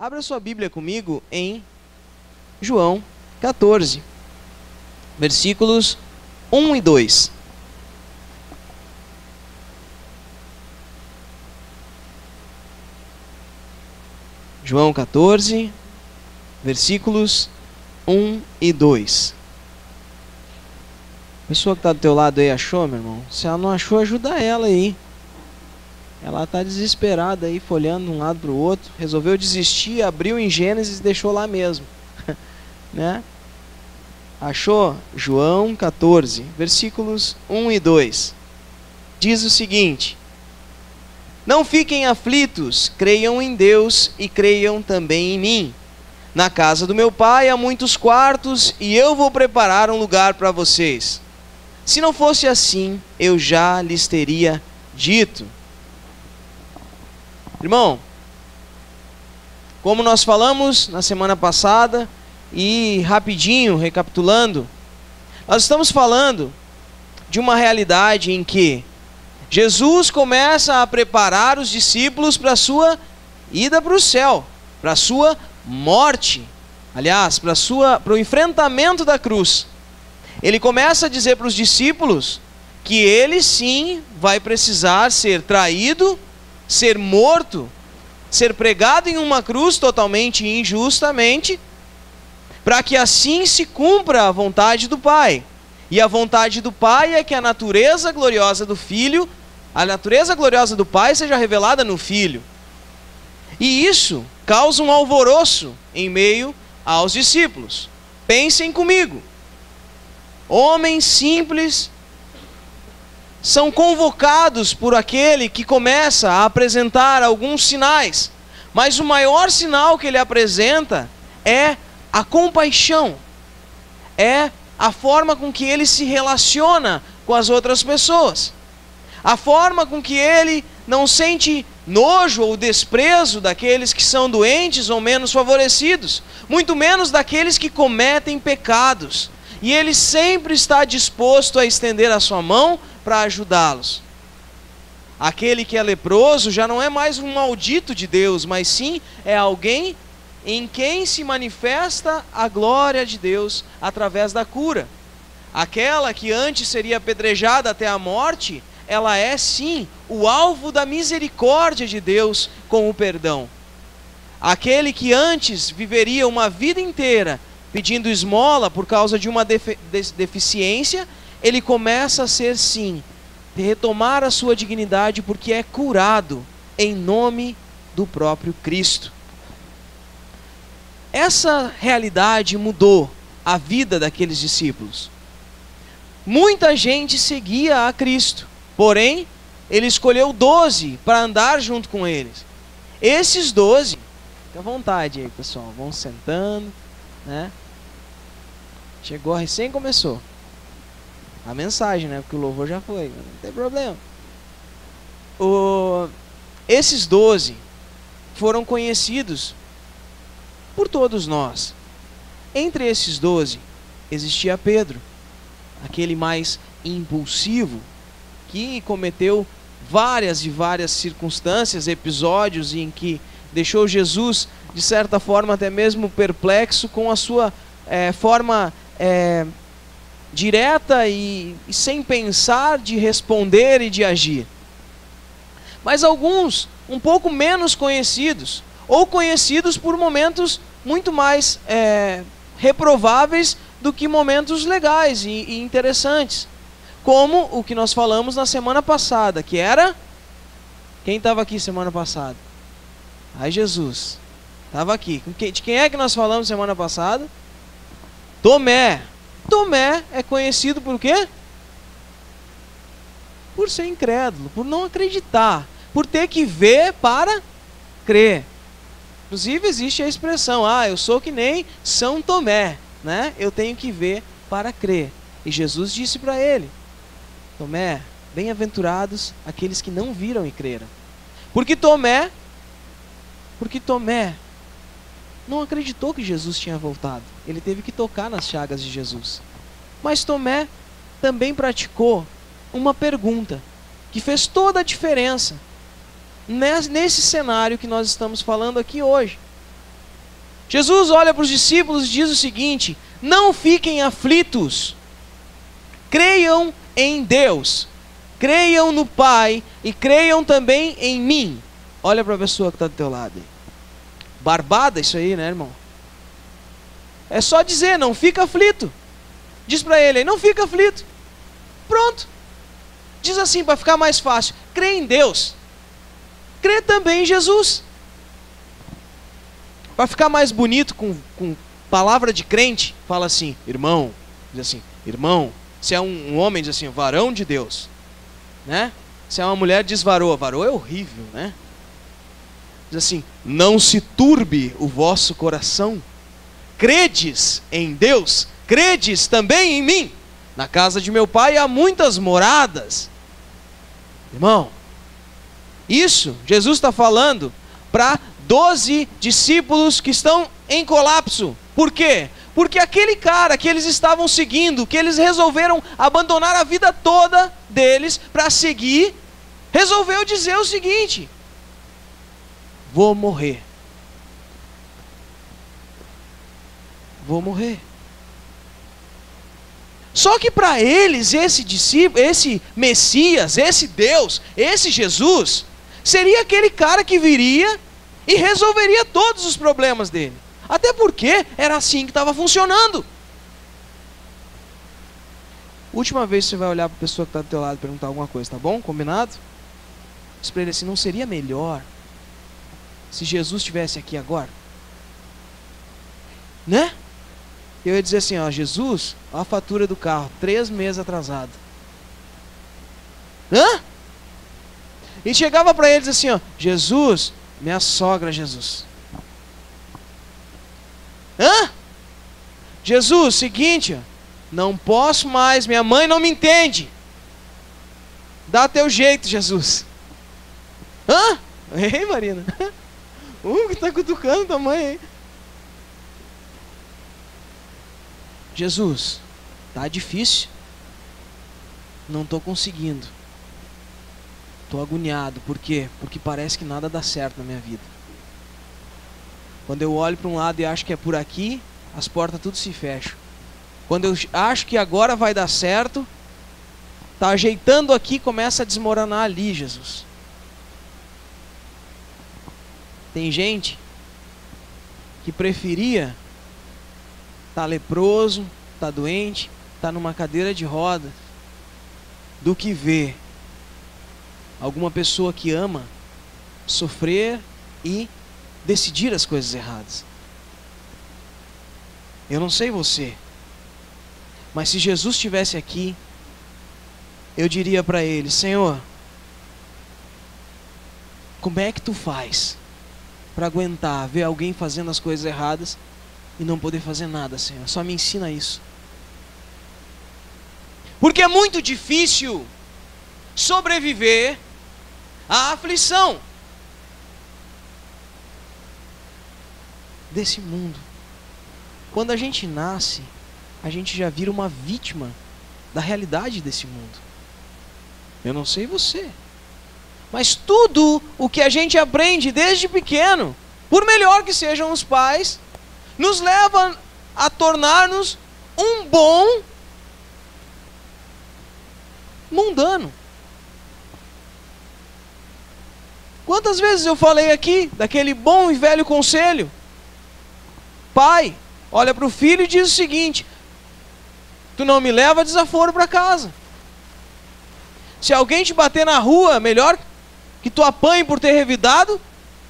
Abra sua Bíblia comigo em João 14, versículos 1 e 2. João 14, versículos 1 e 2. A pessoa que está do teu lado aí achou, meu irmão? Se ela não achou, ajuda ela aí. Ela está desesperada aí, folhando de um lado para o outro. Resolveu desistir, abriu em Gênesis e deixou lá mesmo. Né? Achou? João 14, versículos 1 e 2. Diz o seguinte: Não fiquem aflitos, creiam em Deus e creiam também em mim. Na casa do meu pai há muitos quartos e eu vou preparar um lugar para vocês. Se não fosse assim, eu já lhes teria dito. Irmão, como nós falamos na semana passada, e rapidinho, recapitulando, nós estamos falando de uma realidade em que Jesus começa a preparar os discípulos para a sua ida para o céu, para a sua morte, aliás, para o enfrentamento da cruz. Ele começa a dizer para os discípulos que ele sim vai precisar ser traído, ser morto, ser pregado em uma cruz totalmente injustamente, para que assim se cumpra a vontade do Pai. E a vontade do Pai é que a natureza gloriosa do Filho, a natureza gloriosa do Pai seja revelada no Filho. E isso causa um alvoroço em meio aos discípulos. Pensem comigo. Homens simples são convocados por aquele que começa a apresentar alguns sinais. Mas o maior sinal que ele apresenta é a compaixão. É a forma com que ele se relaciona com as outras pessoas. A forma com que ele não sente nojo ou desprezo daqueles que são doentes ou menos favorecidos, muito menos daqueles que cometem pecados. E ele sempre está disposto a estender a sua mão para ajudá-los. Aquele que é leproso já não é mais um maldito de Deus, mas sim é alguém em quem se manifesta a glória de Deus através da cura. Aquela que antes seria apedrejada até a morte, ela é sim o alvo da misericórdia de Deus com o perdão. Aquele que antes viveria uma vida inteira pedindo esmola por causa de uma deficiência, ele começa a ser sim, retomar a sua dignidade porque é curado em nome do próprio Cristo. Essa realidade mudou a vida daqueles discípulos. Muita gente seguia a Cristo, porém, ele escolheu 12 para andar junto com eles. Esses 12, fica à vontade aí, pessoal, vão sentando, né? Chegou, recém começou a mensagem, né? Porque o louvor já foi, não tem problema. Esses 12 foram conhecidos por todos nós. Entre esses 12 existia Pedro, aquele mais impulsivo, que cometeu várias e várias circunstâncias, episódios em que deixou Jesus, de certa forma, até mesmo perplexo com a sua forma direta e sem pensar de responder e de agir. Mas alguns um pouco menos conhecidos, ou conhecidos por momentos muito mais reprováveis do que momentos legais e interessantes. Como o que nós falamos na semana passada, que era... Quem estava aqui semana passada? Ai, Jesus. Estava aqui. De quem é que nós falamos semana passada? Tomé. Tomé é conhecido por quê? Por ser incrédulo, por não acreditar, por ter que ver para crer. Inclusive existe a expressão, eu sou que nem São Tomé, né? Eu tenho que ver para crer. E Jesus disse para ele: Tomé, bem-aventurados aqueles que não viram e creram. Porque Tomé não acreditou que Jesus tinha voltado. Ele teve que tocar nas chagas de Jesus. Mas Tomé também praticou uma pergunta que fez toda a diferença nesse cenário que nós estamos falando aqui hoje. Jesus olha para os discípulos e diz o seguinte: não fiquem aflitos, creiam em Deus, creiam no Pai e creiam também em mim. Olha para a pessoa que está do teu lado. Barbada isso aí, né, irmão? É só dizer, não fica aflito. Diz para ele, não fica aflito. Pronto. Diz assim para ficar mais fácil: crê em Deus, crê também em Jesus. Para ficar mais bonito com palavra de crente, fala assim, irmão. Diz assim, irmão. Se é um homem, diz assim, varão de Deus, né? Se é uma mulher, diz varoa. Varoa é horrível, né? Diz assim, não se turbe o vosso coração. Credes em Deus, credes também em mim. Na casa de meu pai há muitas moradas. Irmão, isso Jesus está falando para 12 discípulos que estão em colapso. Por quê? Porque aquele cara que eles estavam seguindo, que eles resolveram abandonar a vida toda deles para seguir, resolveu dizer o seguinte: vou morrer. Vou morrer. Só que para eles, esse discípulo, esse Messias, esse Deus, esse Jesus, seria aquele cara que viria e resolveria todos os problemas dele. Até porque era assim que estava funcionando. Última vez que você vai olhar para a pessoa que está do teu lado e perguntar alguma coisa, tá bom? Combinado? Diz para ele assim, não seria melhor se Jesus estivesse aqui agora? Né? Eu ia dizer assim, ó, Jesus, ó a fatura do carro, 3 meses atrasado. Hã? E chegava para eles assim, ó, Jesus, minha sogra, Jesus. Hã? Jesus, seguinte, ó, não posso mais, minha mãe não me entende. Dá teu jeito, Jesus. Hã? Ei, Marina. Que tá cutucando tua mãe, hein? Jesus, tá difícil. Não estou conseguindo. Estou agoniado. Por quê? Porque parece que nada dá certo na minha vida. Quando eu olho para um lado e acho que é por aqui, as portas tudo se fecham. Quando eu acho que agora vai dar certo, tá ajeitando aqui, começa a desmoronar ali, Jesus. Tem gente que preferia tá leproso, tá doente, tá numa cadeira de roda, do que ver alguma pessoa que ama sofrer e decidir as coisas erradas. Eu não sei você, mas se Jesus estivesse aqui, eu diria para ele, Senhor, como é que tu faz para aguentar ver alguém fazendo as coisas erradas e não poder fazer nada, Senhor? Só me ensina isso. Porque é muito difícil sobreviver à aflição desse mundo. Quando a gente nasce, a gente já vira uma vítima da realidade desse mundo. Eu não sei você, mas tudo o que a gente aprende desde pequeno, por melhor que sejam os pais, nos leva a tornar-nos um bom mundano. Quantas vezes eu falei aqui daquele bom e velho conselho? Pai, olha para o filho e diz o seguinte: tu não me leva desaforo para casa. Se alguém te bater na rua, melhor que tu apanhe por ter revidado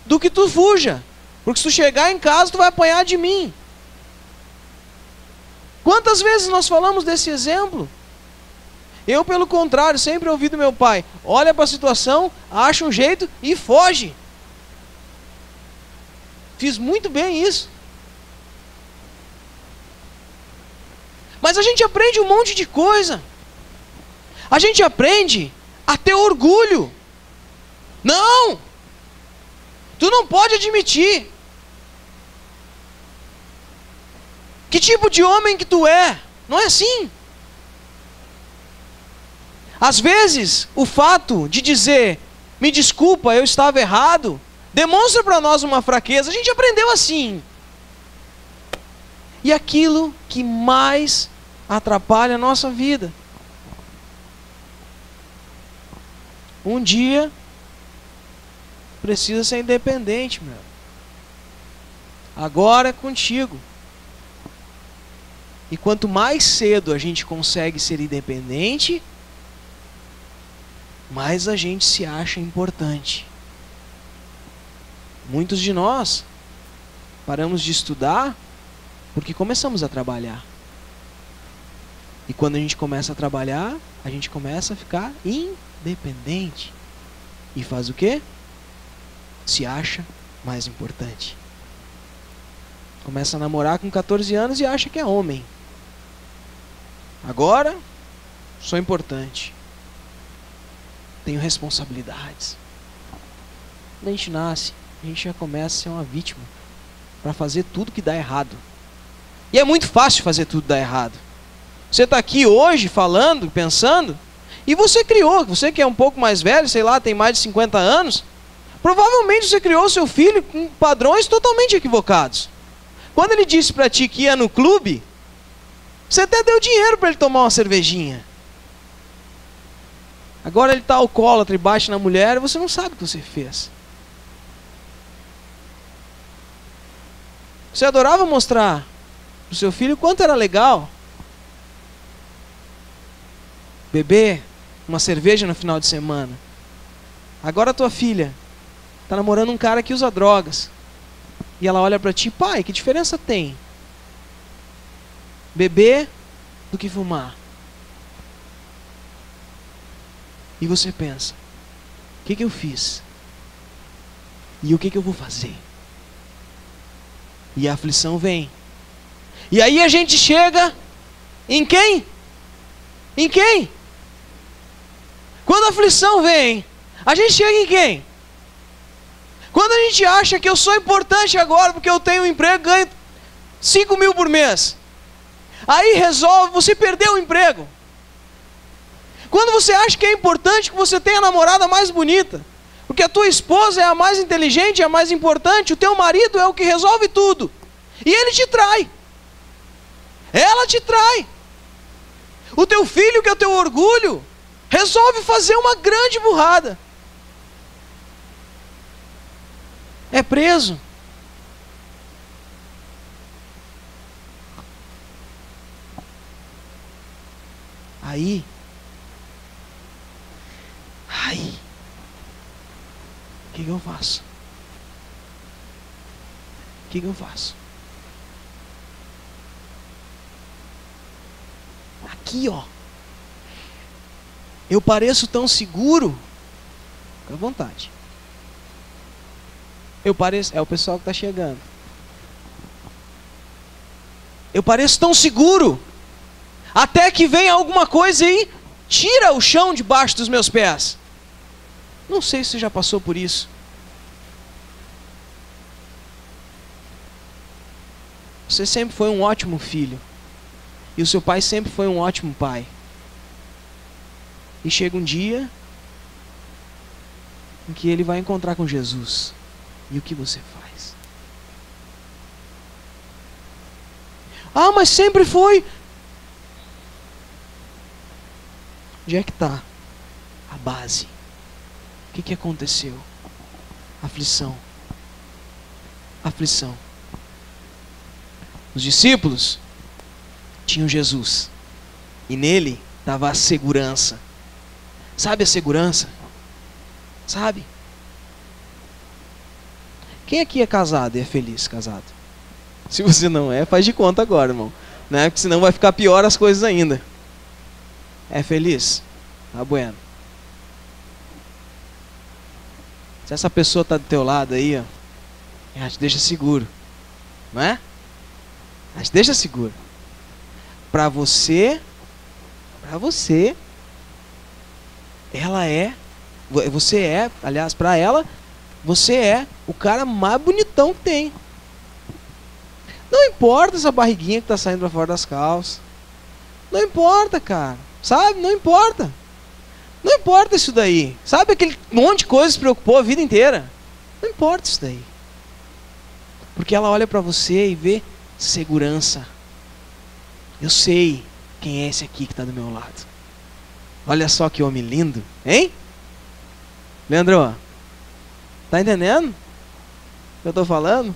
do que tu fuja. Porque se tu chegar em casa, tu vai apanhar de mim. Quantas vezes nós falamos desse exemplo? Eu, pelo contrário, sempre ouvi do meu pai, olha para a situação, acha um jeito e foge. Fiz muito bem isso. Mas a gente aprende um monte de coisa. A gente aprende a ter orgulho. Não! Tu não pode admitir. Que tipo de homem que tu é? Não é assim. Às vezes, o fato de dizer, me desculpa, eu estava errado, demonstra para nós uma fraqueza. A gente aprendeu assim. e aquilo que mais atrapalha a nossa vida. Um dia precisa ser independente, meu. Agora é contigo. E quanto mais cedo a gente consegue ser independente, mais a gente se acha importante. Muitos de nós paramos de estudar porque começamos a trabalhar. E quando a gente começa a trabalhar, a gente começa a ficar independente. E faz o quê? Se acha mais importante. Começa a namorar com 14 anos e acha que é homem. Agora, sou importante. Tenho responsabilidades. Quando a gente nasce, a gente já começa a ser uma vítima para fazer tudo que dá errado. E é muito fácil fazer tudo dar errado. Você está aqui hoje falando, pensando, e você criou, você que é um pouco mais velho, sei lá, tem mais de 50 anos, provavelmente você criou seu filho com padrões totalmente equivocados. Quando ele disse para ti que ia no clube, você até deu dinheiro para ele tomar uma cervejinha. Agora ele está alcoólatra e bate na mulher e você não sabe o que você fez. Você adorava mostrar para o seu filho o quanto era legal beber uma cerveja no final de semana. Agora a tua filha está namorando um cara que usa drogas. E ela olha para ti, pai, que diferença tem beber do que fumar? E você pensa, o que eu fiz? E o que eu vou fazer? E a aflição vem. E aí a gente chega em quem? Em quem? Quando a aflição vem, a gente chega em quem? Quando a gente acha que eu sou importante agora porque eu tenho um emprego, ganho 5 mil por mês. Aí resolve, você perdeu o emprego. Quando você acha que é importante que você tenha a namorada mais bonita, porque a tua esposa é a mais inteligente, é a mais importante, o teu marido é o que resolve tudo. E ele te trai. Ela te trai. O teu filho, que é o teu orgulho, resolve fazer uma grande burrada. É preso. Aí, o que eu faço? O que eu faço? Aqui, ó. Eu pareço tão seguro. Fica à vontade. Eu pareço... É o pessoal que está chegando. Eu pareço tão seguro. Até que vem alguma coisa e tira o chão debaixo dos meus pés. Não sei se você já passou por isso. Você sempre foi um ótimo filho. E o seu pai sempre foi um ótimo pai. E chega um dia em que ele vai encontrar com Jesus. E o que você faz? Ah, mas sempre foi. Onde é que está a base? O que aconteceu? Aflição. Aflição. Os discípulos tinham Jesus. E nele estava a segurança. Sabe a segurança? Sabe? Quem aqui é casado e é feliz casado? Se você não é, faz de conta agora, irmão. Né? Porque senão vai ficar pior as coisas ainda. É feliz? Tá bueno. Se essa pessoa está do teu lado aí, ó, ela te deixa seguro. Não é? Ela te deixa seguro. Para você, ela é, você é, aliás, para ela, você é o cara mais bonitão que tem. Não importa essa barriguinha que está saindo para fora das calças. Não importa, cara. Sabe? Não importa. Não importa isso daí. Sabe aquele monte de coisa que se preocupou a vida inteira? Não importa isso daí. Porque ela olha para você e vê segurança. Eu sei quem é esse aqui que está do meu lado. Olha só que homem lindo, hein? Leandro, tá entendendo o que eu estou falando?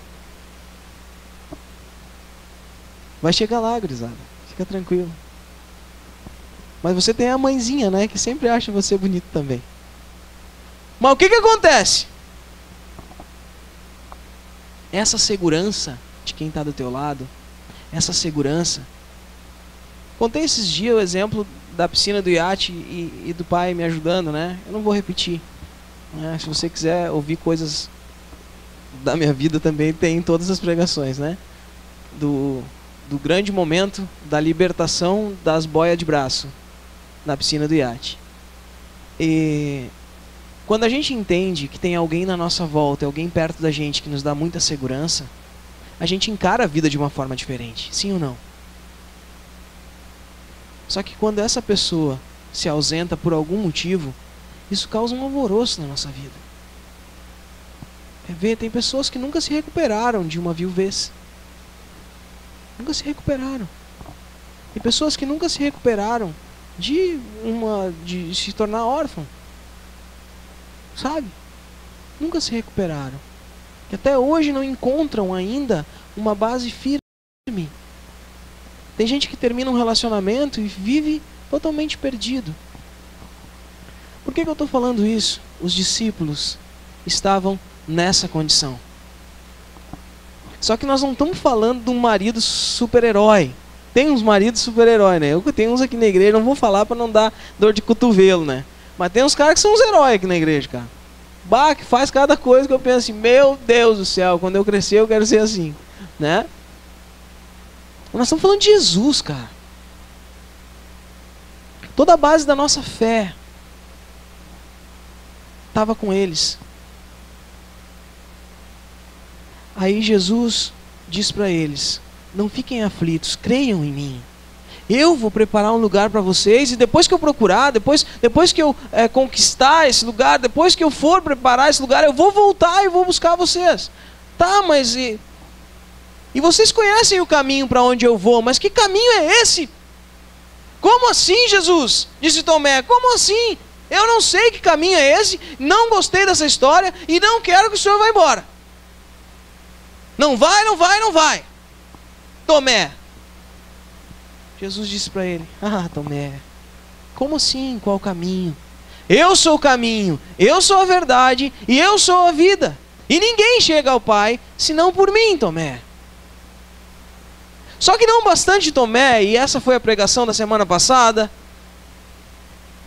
Vai chegar lá, gurizada. Fica tranquilo. Mas você tem a mãezinha, né? Que sempre acha você bonito também. Mas o que acontece? Essa segurança de quem está do teu lado, essa segurança. Contei esses dias o exemplo da piscina do iate e do pai me ajudando, né? Eu não vou repetir. Se você quiser ouvir coisas da minha vida também, tem em todas as pregações, né? Do grande momento da libertação das boias de braço na piscina do iate. E quando a gente entende que tem alguém na nossa volta, alguém perto da gente que nos dá muita segurança, a gente encara a vida de uma forma diferente, sim ou não? Só que quando essa pessoa se ausenta por algum motivo, isso causa um alvoroço na nossa vida. Quer ver? Tem pessoas que nunca se recuperaram de uma viuvez. Nunca se recuperaram. Tem pessoas que nunca se recuperaram de se tornar órfão. Sabe? Nunca se recuperaram. Que até hoje não encontram ainda uma base firme. Tem gente que termina um relacionamento e vive totalmente perdido. Por que eu estou falando isso? Os discípulos estavam nessa condição. Só que nós não estamos falando de um marido super-herói. Tem uns maridos super-herói, né? Eu tenho uns aqui na igreja, não vou falar para não dar dor de cotovelo, né? Mas tem uns caras que são uns heróis aqui na igreja, cara. Bah, que faz cada coisa que eu penso assim, meu Deus do céu, quando eu crescer eu quero ser assim, né? Nós estamos falando de Jesus, cara. Toda a base da nossa fé estava com eles. Aí Jesus diz para eles: não fiquem aflitos, creiam em mim. Eu vou preparar um lugar para vocês, e depois que eu procurar, depois que eu conquistar esse lugar, depois que eu for preparar esse lugar, eu vou voltar e vou buscar vocês. Tá, mas e vocês conhecem o caminho para onde eu vou, mas que caminho é esse? Como assim, Jesus? Disse Tomé, como assim? Eu não sei que caminho é esse, não gostei dessa história e não quero que o senhor vá embora. Não vai, não vai, não vai. Tomé. Jesus disse para ele: ah, Tomé, como assim? Qual caminho? Eu sou o caminho, eu sou a verdade e eu sou a vida. E ninguém chega ao Pai senão por mim, Tomé. Só que não bastante Tomé, e essa foi a pregação da semana passada,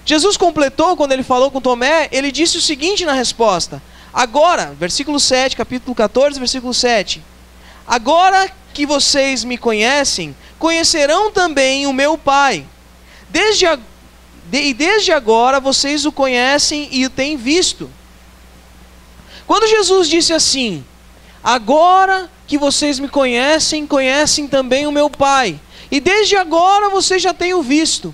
Jesus completou quando ele falou com Tomé, ele disse o seguinte na resposta: agora, versículo 7, capítulo 14, versículo 7. Agora que vocês me conhecem, conhecerão também o meu Pai. Desde agora vocês o conhecem e o têm visto. Quando Jesus disse assim: agora que vocês me conhecem, conhecem também o meu Pai. E desde agora vocês já têm o visto.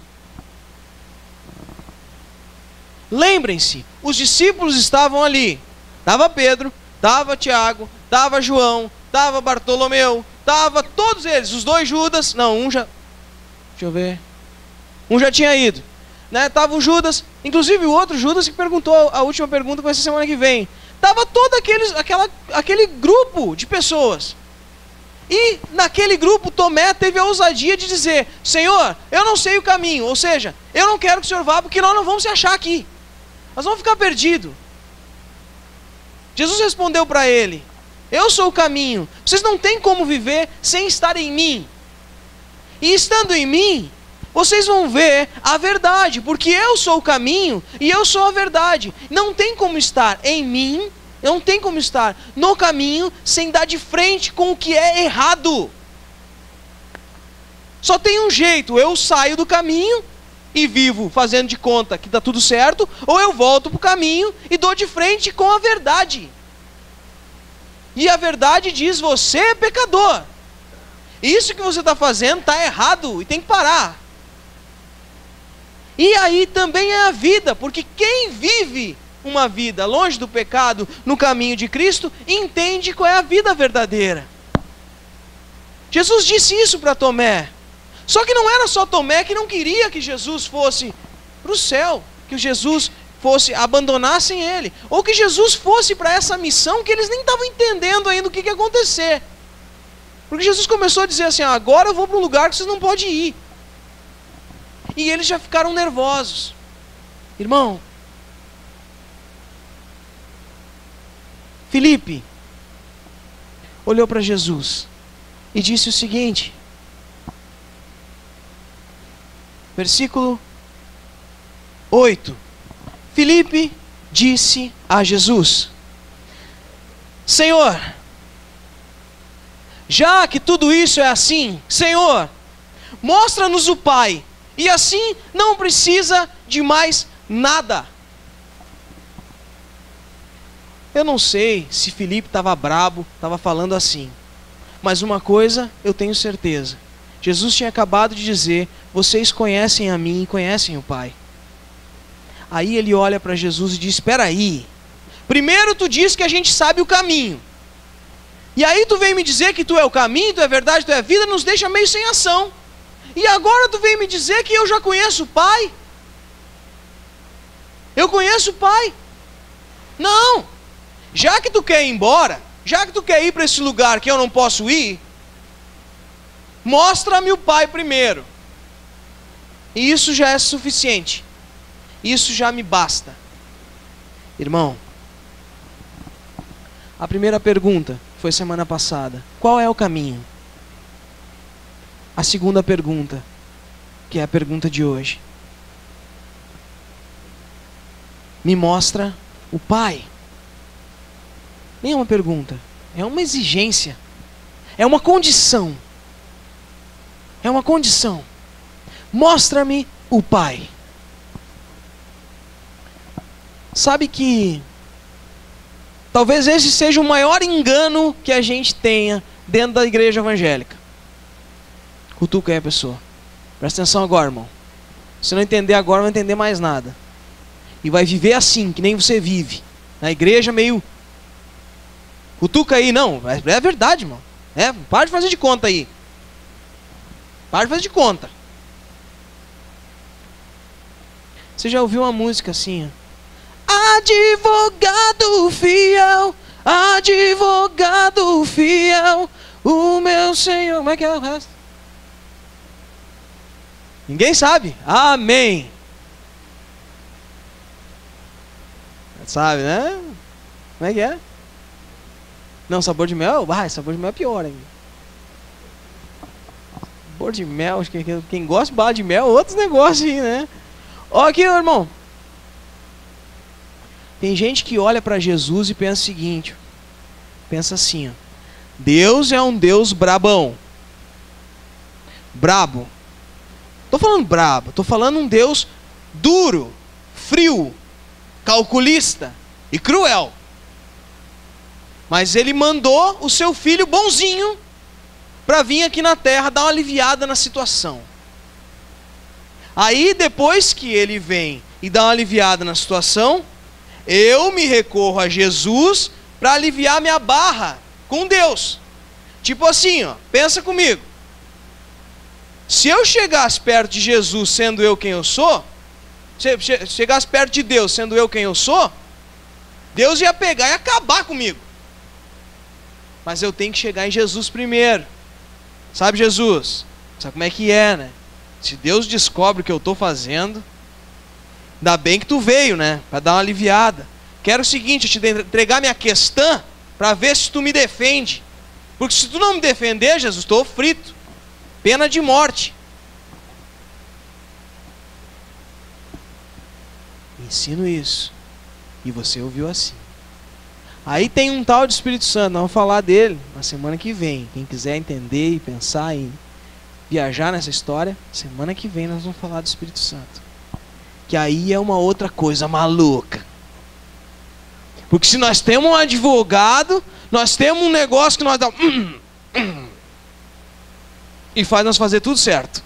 Lembrem-se, os discípulos estavam ali. Estava Pedro, estava Tiago, estava João, estava Bartolomeu, estava todos eles, os dois Judas. Não, um já... Deixa eu ver. Um já tinha ido. Estava o Judas, inclusive o outro Judas que perguntou a última pergunta, que vai ser semana que vem. Estava todo aquele grupo de pessoas. E naquele grupo Tomé teve a ousadia de dizer: Senhor, eu não sei o caminho. Ou seja, eu não quero que o Senhor vá, porque nós não vamos se achar aqui. Nós vamos ficar perdidos. Jesus respondeu para ele: eu sou o caminho. Vocês não têm como viver sem estar em mim. E estando em mim, vocês vão ver a verdade, porque eu sou o caminho e eu sou a verdade. Não tem como estar em mim, não tem como estar no caminho sem dar de frente com o que é errado. Só tem um jeito: eu saio do caminho e vivo fazendo de conta que está tudo certo, ou eu volto para o caminho e dou de frente com a verdade. E a verdade diz: você é pecador. Isso que você está fazendo está errado e tem que parar. E aí também é a vida, porque quem vive uma vida longe do pecado, no caminho de Cristo, entende qual é a vida verdadeira. Jesus disse isso para Tomé: Só que não era só Tomé que não queria que Jesus fosse para o céu, que Jesus abandonassem ele, ou que Jesus fosse para essa missão que eles nem estavam entendendo ainda o que ia acontecer. Porque Jesus começou a dizer assim: agora eu vou para um lugar que vocês não podem ir. E eles já ficaram nervosos. Irmão, Filipe olhou para Jesus e disse o seguinte, versículo 8. Filipe disse a Jesus: Senhor, já que tudo isso é assim, Senhor, mostra-nos o Pai, e assim não precisa de mais nada. Eu não sei se Filipe estava brabo, estava falando assim, mas uma coisa eu tenho certeza: Jesus tinha acabado de dizer: vocês conhecem a mim e conhecem o Pai. Aí ele olha para Jesus e diz: espera aí, primeiro tu diz que a gente sabe o caminho, e aí tu vem me dizer que tu é o caminho, tu é a verdade, tu é a vida, nos deixa meio sem ação. E agora tu vem me dizer que eu já conheço o Pai? Eu conheço o Pai? Não! Já que tu quer ir embora, já que tu quer ir para esse lugar que eu não posso ir, mostra-me o Pai primeiro. E isso já é suficiente. Isso já me basta. Irmão, a primeira pergunta foi semana passada: qual é o caminho? A segunda pergunta, que é a pergunta de hoje: me mostra o Pai. Nem é uma pergunta, é uma exigência, é uma condição. É uma condição. Mostra-me o Pai. Sabe que talvez esse seja o maior engano que a gente tenha dentro da igreja evangélica. Cutuca aí a pessoa. Presta atenção agora, irmão. Se não entender agora, não vai entender mais nada. E vai viver assim, que nem você vive. Na igreja meio... Cutuca aí, não. É verdade, irmão. Para de fazer de conta aí. Para de fazer de conta. Você já ouviu uma música assim, ó? Advogado fiel, advogado fiel, o meu Senhor. Como é que é o resto? Ninguém sabe? Amém. Sabe, né? Como é que é? Não, sabor de mel? Sabor de mel é pior ainda. Sabor de mel, acho que quem gosta de bala de mel, outros negócios aí, né? Ó aqui, meu irmão. Tem gente que olha para Jesus e pensa o seguinte, pensa assim, ó: Deus é um Deus brabão. Brabo. Tô falando brabo, tô falando um Deus duro, frio, calculista e cruel. Mas ele mandou o seu filho bonzinho para vir aqui na terra dar uma aliviada na situação. Aí depois que ele vem e dá uma aliviada na situação, eu me recorro a Jesus para aliviar minha barra com Deus. Tipo assim, ó, pensa comigo. Se eu chegasse perto de Jesus sendo eu quem eu sou, se chegasse perto de Deus sendo eu quem eu sou, Deus ia pegar e acabar comigo. Mas eu tenho que chegar em Jesus primeiro. Sabe, Jesus? Sabe como é que é, né? Se Deus descobre o que eu estou fazendo, ainda bem que tu veio, né? Para dar uma aliviada. Quero o seguinte, eu te entregar minha questão para ver se tu me defende. Porque se tu não me defender, Jesus, estou frito. Pena de morte. Ensino isso. E você ouviu assim. Aí tem um tal de Espírito Santo, nós vamos falar dele na semana que vem. Quem quiser entender e pensar em viajar nessa história, semana que vem nós vamos falar do Espírito Santo. Que aí é uma outra coisa maluca. Porque se nós temos um advogado, nós temos um negócio que nós dá e faz nós fazer tudo certo.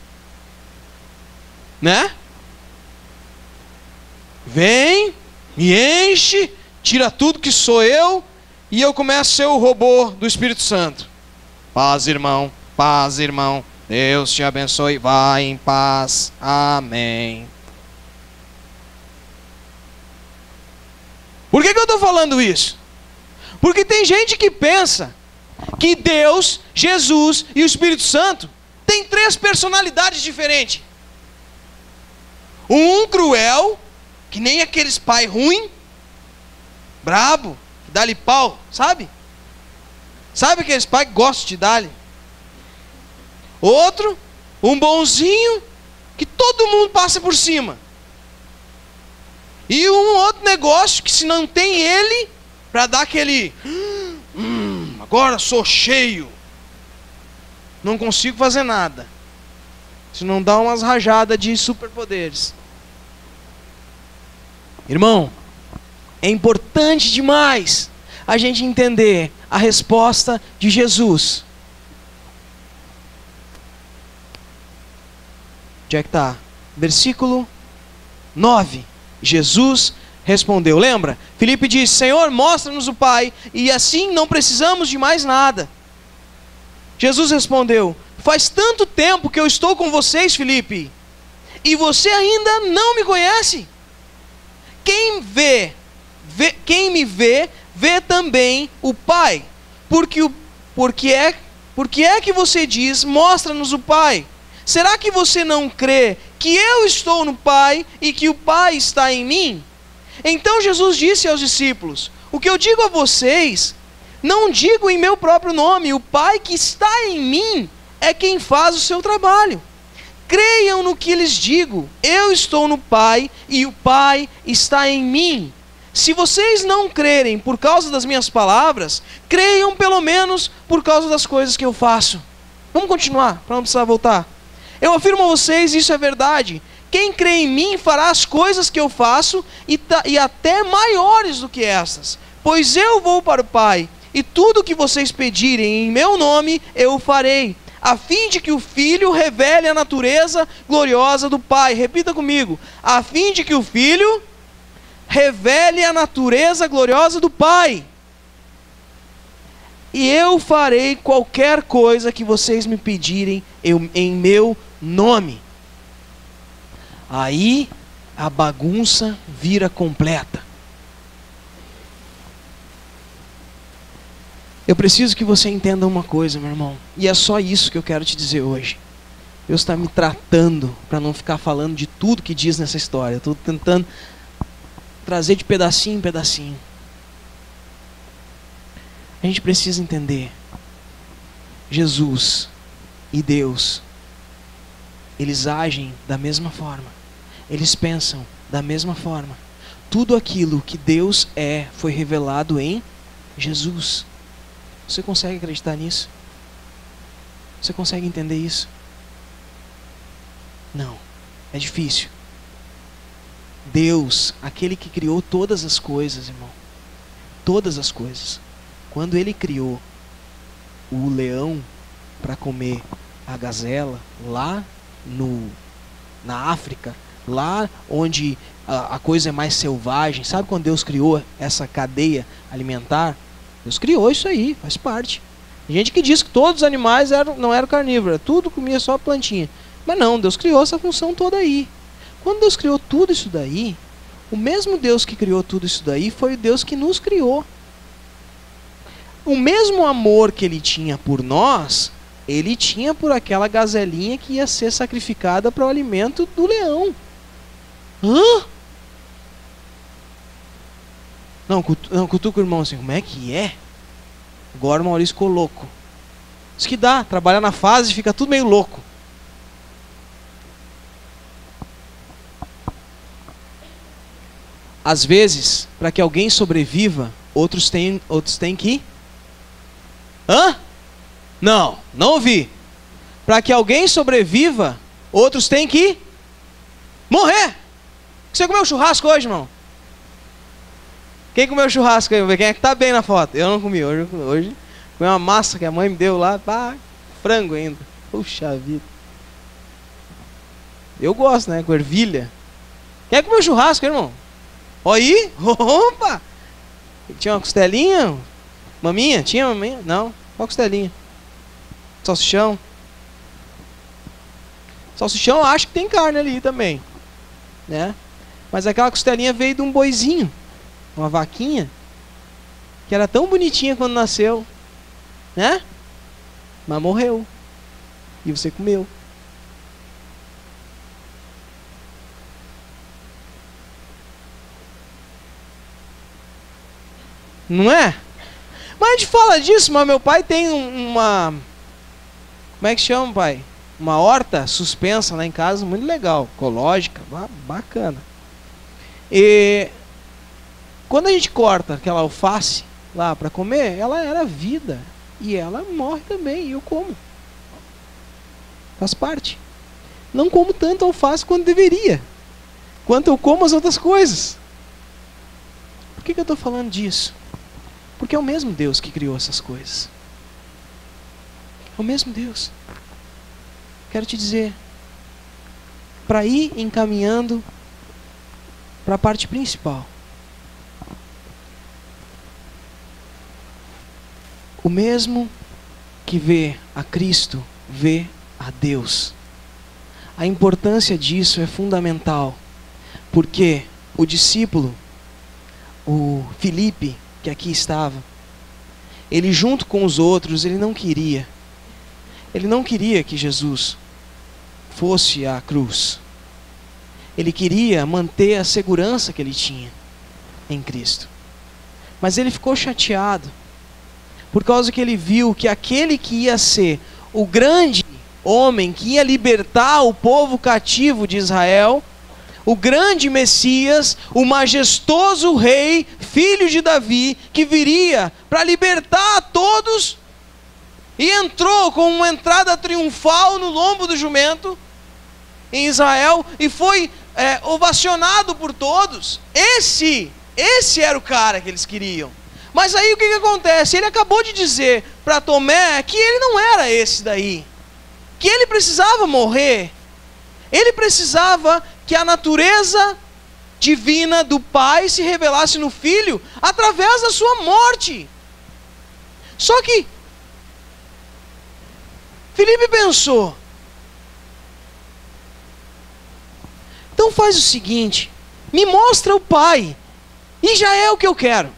Né? Vem, me enche, tira tudo que sou eu e eu começo a ser o robô do Espírito Santo. Paz, irmão, Deus te abençoe. Vai em paz. Amém. Por que eu estou falando isso? Porque tem gente que pensa que Deus, Jesus e o Espírito Santo têm 3 personalidades diferentes. Um cruel, que nem aqueles pai ruim, brabo, que dá-lhe pau, sabe? Sabe aqueles pai que gostam de dar-lhe? Outro, um bonzinho, que todo mundo passa por cima. E um outro negócio que se não tem ele, para dar aquele... agora sou cheio. Não consigo fazer nada. Se não dá umas rajadas de superpoderes. Irmão, é importante demais a gente entender a resposta de Jesus. Onde é que está? Versículo 9. Jesus respondeu. Lembra? Filipe disse: Senhor, mostra-nos o Pai, e assim não precisamos de mais nada. Jesus respondeu: faz tanto tempo que eu estou com vocês, Filipe, e você ainda não me conhece? Quem me vê, vê também o Pai. Porque é que você diz, mostra-nos o Pai? Será que você não crê que eu estou no Pai e que o Pai está em mim? Então Jesus disse aos discípulos: o que eu digo a vocês, não digo em meu próprio nome. O Pai que está em mim é quem faz o seu trabalho. Creiam no que lhes digo. Eu estou no Pai e o Pai está em mim. Se vocês não crerem por causa das minhas palavras, creiam pelo menos por causa das coisas que eu faço. Vamos continuar, para não precisar voltar. Eu afirmo a vocês, isso é verdade. Quem crê em mim fará as coisas que eu faço e até maiores do que estas. Pois eu vou para o Pai, e tudo o que vocês pedirem em meu nome, eu o farei, a fim de que o Filho revele a natureza gloriosa do Pai. Repita comigo: a fim de que o Filho revele a natureza gloriosa do Pai. E eu farei qualquer coisa que vocês me pedirem em meu nome. Aí a bagunça vira completa. Eu preciso que você entenda uma coisa, meu irmão. E é só isso que eu quero te dizer hoje. Deus está me tratando para não ficar falando de tudo que diz nessa história. Eu estou tentando trazer de pedacinho em pedacinho. A gente precisa entender. Jesus e Deus, eles agem da mesma forma. Eles pensam da mesma forma. Tudo aquilo que Deus é foi revelado em Jesus. Você consegue acreditar nisso? Você consegue entender isso? Não, é difícil. Deus, aquele que criou todas as coisas, irmão, todas as coisas, quando Ele criou o leão para comer a gazela lá na África, lá onde a coisa é mais selvagem, sabe quando Deus criou essa cadeia alimentar? Deus criou isso aí, faz parte. Tem gente que diz que todos os animais não eram carnívoros, tudo comia só plantinha. Mas não, Deus criou essa função toda aí. Quando Deus criou tudo isso daí, o mesmo Deus que criou tudo isso daí foi o Deus que nos criou. O mesmo amor que Ele tinha por nós, Ele tinha por aquela gazelinha que ia ser sacrificada para o alimento do leão. Hã? Não, cutuca o irmão assim, como é que é? Agora o Maurício ficou louco. Isso que dá, trabalhar na fase fica tudo meio louco. Às vezes, para que alguém sobreviva, outros têm que... Hã? Não ouvi. Para que alguém sobreviva, outros têm que morrer. Você comeu churrasco hoje, irmão? Quem comeu churrasco aí? Quem é que tá bem na foto? Eu não comi hoje. Hoje comi uma massa que a mãe me deu lá. Pá, frango ainda. Puxa vida. Eu gosto, né? Com ervilha. Quem é que comeu churrasco, irmão? Olha aí. Opa! Tinha uma costelinha? Maminha? Tinha maminha? Não. Qual costelinha? Salsichão? Salsichão eu acho que tem carne ali também, né? Mas aquela costelinha veio de um boizinho, uma vaquinha, que era tão bonitinha quando nasceu, né? Mas morreu. E você comeu. Não é? Mas a gente fala disso, mas meu pai tem uma... Como é que chama, pai? Uma horta suspensa lá em casa, muito legal, ecológica, bacana. E quando a gente corta aquela alface lá para comer, ela era vida. E ela morre também, e eu como. Faz parte. Não como tanto alface quanto deveria. Quanto eu como as outras coisas. Por que eu estou falando disso? Porque é o mesmo Deus que criou essas coisas. É o mesmo Deus. Quero te dizer, para ir encaminhando para a parte principal. O mesmo que vê a Cristo, vê a Deus. A importância disso é fundamental, porque o discípulo, o Filipe, que aqui estava, ele junto com os outros, ele não queria que Jesus fosse à cruz. Ele queria manter a segurança que ele tinha em Cristo. Mas ele ficou chateado, por causa que ele viu que aquele que ia ser o grande homem, que ia libertar o povo cativo de Israel, o grande Messias, o majestoso rei, filho de Davi, que viria para libertar a todos, e entrou com uma entrada triunfal no lombo do jumento em Israel, e foi ovacionado por todos. Esse era o cara que eles queriam. Mas aí o que acontece? Ele acabou de dizer para Tomé que ele não era esse daí, que ele precisava morrer, ele precisava que a natureza divina do Pai se revelasse no Filho através da sua morte. Só que Filipe pensou, então faz o seguinte, me mostra o Pai, e já é o que eu quero.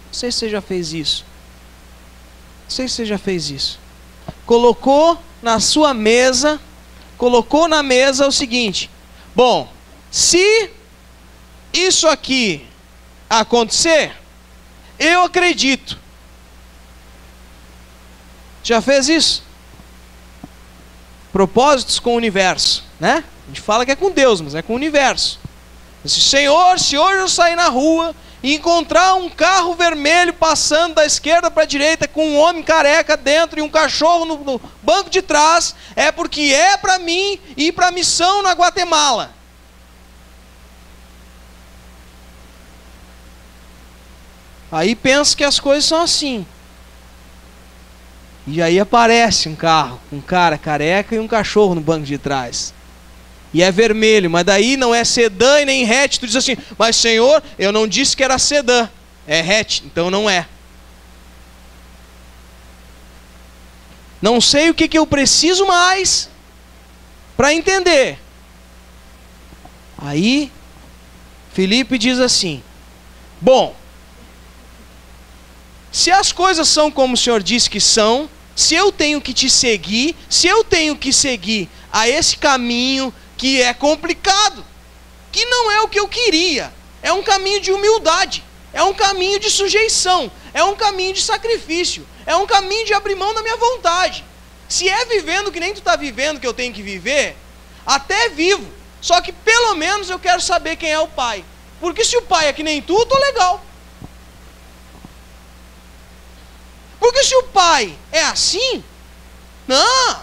Não sei se você já fez isso. Não sei se você já fez isso. Colocou na sua mesa, colocou na mesa o seguinte: bom, se isso aqui acontecer, eu acredito. Já fez isso? Propósitos com o universo, né? A gente fala que é com Deus, mas é com o universo. Senhor, se hoje eu sair na rua e encontrar um carro vermelho passando da esquerda para a direita com um homem careca dentro e um cachorro no banco de trás, é porque é para mim ir para a missão na Guatemala. Aí pensa que as coisas são assim. E aí aparece um carro, um cara careca e um cachorro no banco de trás. E é vermelho, mas daí não é sedã e nem hatch. Tu diz assim, mas Senhor, eu não disse que era sedã, é hatch, então não é. Não sei o que eu preciso mais para entender. Aí Filipe diz assim, bom, se as coisas são como o Senhor disse que são, se eu tenho que te seguir, se eu tenho que seguir a esse caminho que é complicado, que não é o que eu queria, é um caminho de humildade, é um caminho de sujeição, é um caminho de sacrifício, é um caminho de abrir mão da minha vontade. Se é vivendo que nem tu está vivendo que eu tenho que viver, até vivo, só que pelo menos eu quero saber quem é o Pai, porque se o Pai é que nem tu, eu tô legal. Porque se o Pai é assim, não,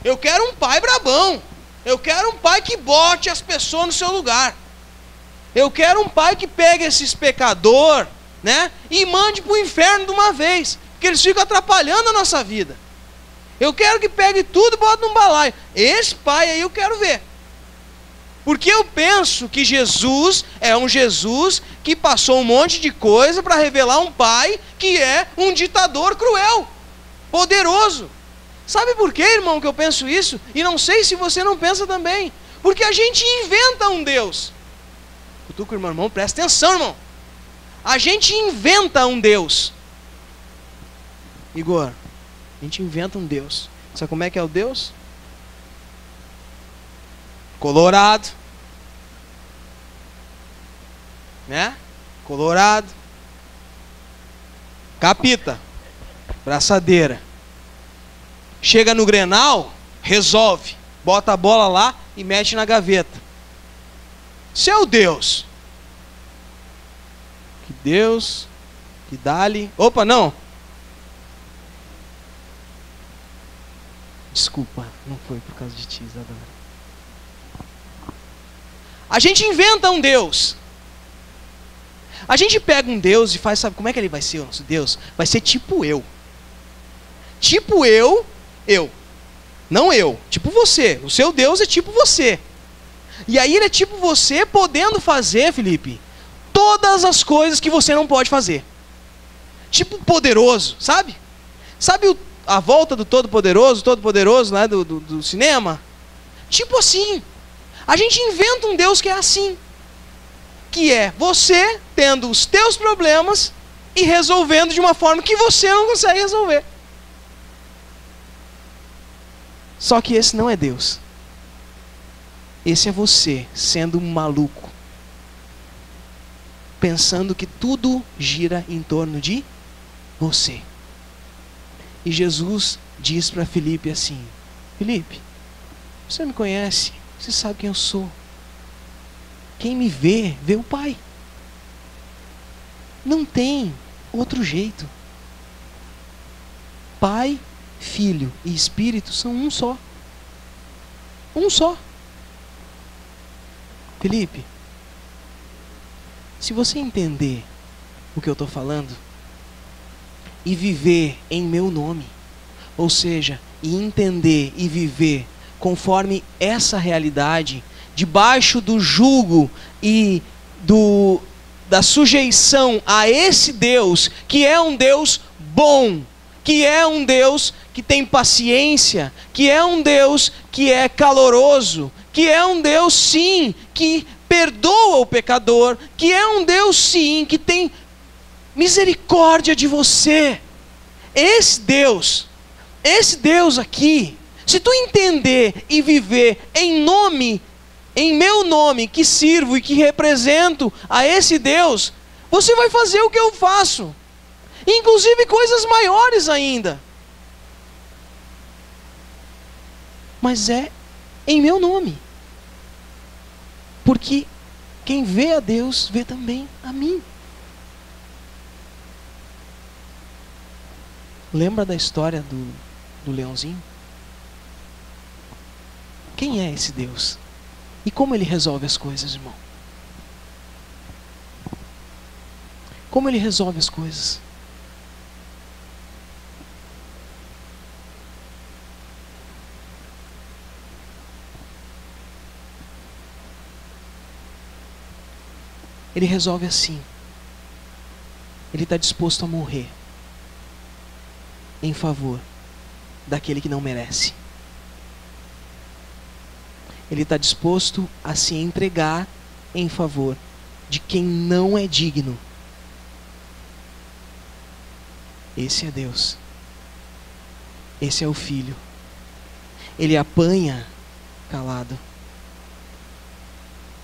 eu quero um Pai brabão. Eu quero um Pai que bote as pessoas no seu lugar. Eu quero um Pai que pegue esses pecadores, né, e mande para o inferno de uma vez, porque eles ficam atrapalhando a nossa vida. Eu quero que pegue tudo e bote num balaio. Esse Pai aí eu quero ver. Porque eu penso que Jesus é um Jesus que passou um monte de coisa para revelar um Pai que é um ditador cruel, poderoso, Sabe por quê, irmão, que eu penso isso? E não sei se você não pensa também. Porque a gente inventa um Deus. Cutuca o irmão, presta atenção, irmão. A gente inventa um Deus. Igor, a gente inventa um Deus. Sabe como é que é o Deus? Colorado. Né? Colorado. Capita. Braçadeira. Chega no Grenal, resolve. Bota a bola lá e mete na gaveta. Isso é o Deus. Que Deus, que dá-lhe... Opa, não. Desculpa, não foi por causa de ti, Isadora. A gente inventa um Deus. A gente pega um Deus e faz, sabe como é que ele vai ser o nosso Deus? Vai ser tipo eu. Tipo eu. Não eu, tipo você. O seu Deus é tipo você. E aí ele é tipo você, podendo fazer, Felipe, todas as coisas que você não pode fazer. Tipo poderoso, sabe? Sabe a volta do Todo-Poderoso, né, do cinema? Tipo assim. A gente inventa um Deus que é assim. Que é você tendo os teus problemas e resolvendo de uma forma que você não consegue resolver. Só que esse não é Deus. Esse é você sendo um maluco, pensando que tudo gira em torno de você. E Jesus diz para Felipe assim: Felipe, você me conhece, você sabe quem eu sou. Quem me vê, vê o Pai. Não tem outro jeito. Pai, Filho e Espírito são um só. Um só. Felipe, se você entender o que eu estou falando e viver em meu nome, ou seja, e entender e viver conforme essa realidade, debaixo do jugo e da sujeição a esse Deus, que é um Deus bom, que é um Deus que tem paciência, que é um Deus que é caloroso, que é um Deus, sim, que perdoa o pecador, que é um Deus, sim, que tem misericórdia de você. Esse Deus aqui, se tu entender e viver em meu nome, que sirvo e que represento a esse Deus, você vai fazer o que eu faço, inclusive coisas maiores ainda. Mas é em meu nome. Porque quem vê a Deus, vê também a mim. Lembra da história do leãozinho? Quem é esse Deus? E como ele resolve as coisas, irmão? Como ele resolve as coisas? Ele resolve assim. Ele está disposto a morrer em favor daquele que não merece. Ele está disposto a se entregar em favor de quem não é digno. Esse é Deus. Esse é o Filho. Ele apanha calado.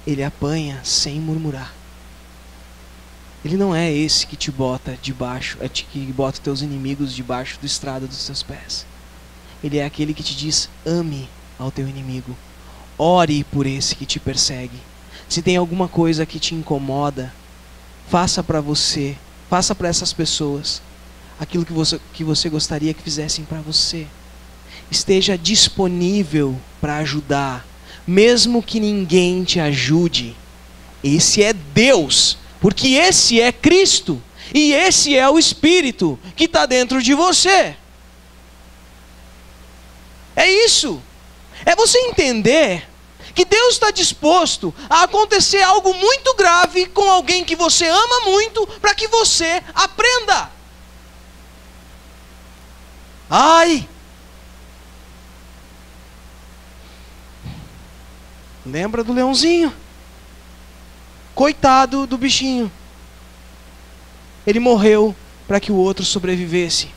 Ele apanha sem murmurar. Ele não é esse que te bota debaixo, que bota teus inimigos debaixo do estrado dos teus pés. Ele é aquele que te diz: ame ao teu inimigo. Ore por esse que te persegue. Se tem alguma coisa que te incomoda, faça para você, faça para essas pessoas aquilo que você gostaria que fizessem para você. Esteja disponível para ajudar, mesmo que ninguém te ajude. Esse é Deus. Porque esse é Cristo, e esse é o Espírito que está dentro de você. É isso. É você entender que Deus está disposto a acontecer algo muito grave com alguém que você ama muito, para que você aprenda. Ai, Lembra do leãozinho? Coitado do bichinho. Ele morreu para que o outro sobrevivesse.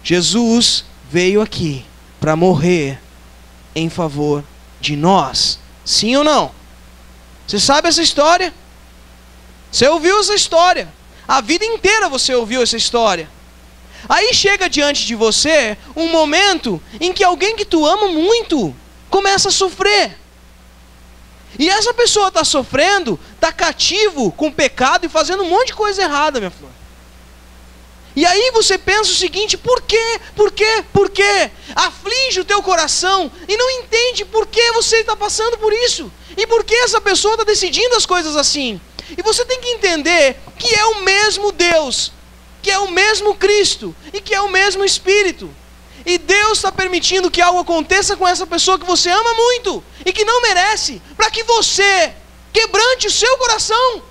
Jesus veio aqui para morrer em favor de nós. Sim ou não? Você sabe essa história? Você ouviu essa história. A vida inteira você ouviu essa história. Aí chega diante de você um momento em que alguém que tu ama muito começa a sofrer. E essa pessoa está sofrendo, está cativo com pecado e fazendo um monte de coisa errada, minha flor. E aí você pensa o seguinte: por quê? Por quê? Por quê? Aflige o teu coração e não entende por que você está passando por isso. E por que essa pessoa está decidindo as coisas assim. E você tem que entender que é o mesmo Deus, que é o mesmo Cristo e que é o mesmo Espírito. E Deus está permitindo que algo aconteça com essa pessoa que você ama muito e que não merece, para que você quebrante o seu coração.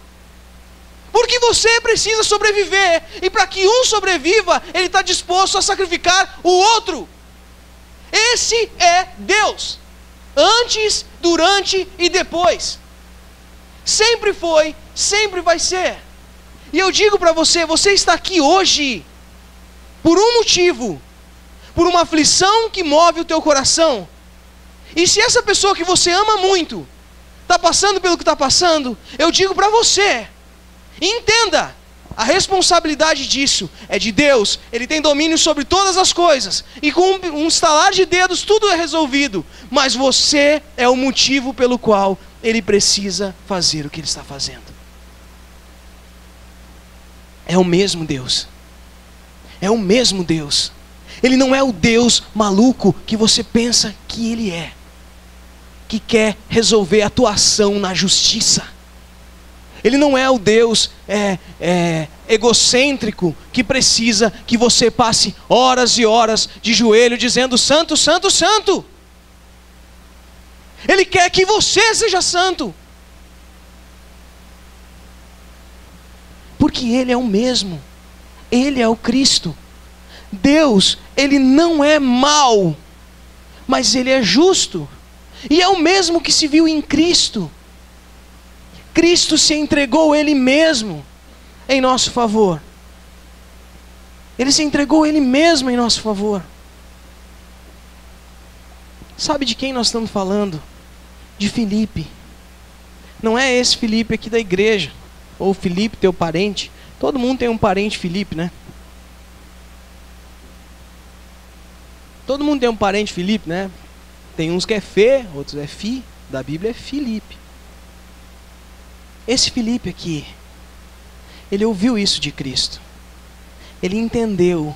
Porque você precisa sobreviver, e para que um sobreviva, ele está disposto a sacrificar o outro. Esse é Deus, antes, durante e depois. Sempre foi, sempre vai ser. E eu digo para você, você está aqui hoje por um motivo, por uma aflição que move o teu coração. E se essa pessoa que você ama muito está passando pelo que está passando, eu digo para você, entenda, a responsabilidade disso é de Deus. Ele tem domínio sobre todas as coisas, e com um estalar de dedos tudo é resolvido. Mas você é o motivo pelo qual Ele precisa fazer o que Ele está fazendo. É o mesmo Deus. É o mesmo Deus. Ele não é o Deus maluco que você pensa que Ele é, que quer resolver a tua ação na justiça. Ele não é o Deus egocêntrico que precisa que você passe horas e horas de joelho dizendo santo, santo, santo. Ele quer que você seja santo. Porque Ele é o mesmo. Ele é o Cristo. Deus, Ele não é mau, mas Ele é justo. E é o mesmo que se viu em Cristo. Cristo se entregou Ele mesmo em nosso favor. Ele se entregou Ele mesmo em nosso favor. Sabe de quem nós estamos falando? De Filipe. Não é esse Filipe aqui da igreja, ou Filipe, teu parente. Todo mundo tem um parente Filipe, né? Todo mundo tem um parente Filipe, né? Tem uns que é Fê, outros é Fi. Da Bíblia é Filipe. Esse Filipe aqui, ele ouviu isso de Cristo. Ele entendeu.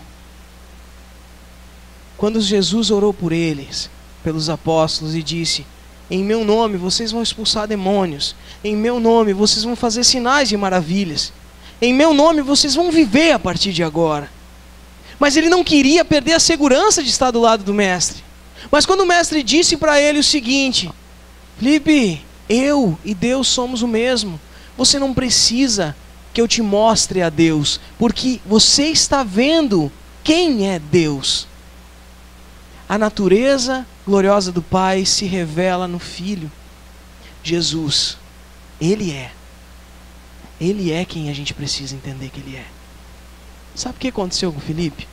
Quando Jesus orou por eles, pelos apóstolos, e disse: em meu nome vocês vão expulsar demônios. Em meu nome vocês vão fazer sinais e maravilhas. Em meu nome vocês vão viver a partir de agora. Mas ele não queria perder a segurança de estar do lado do mestre. Mas quando o mestre disse para ele o seguinte: Filipe, eu e Deus somos o mesmo. Você não precisa que eu te mostre a Deus, porque você está vendo quem é Deus. A natureza gloriosa do Pai se revela no Filho. Jesus, Ele é quem a gente precisa entender que Ele é. Sabe o que aconteceu com Filipe?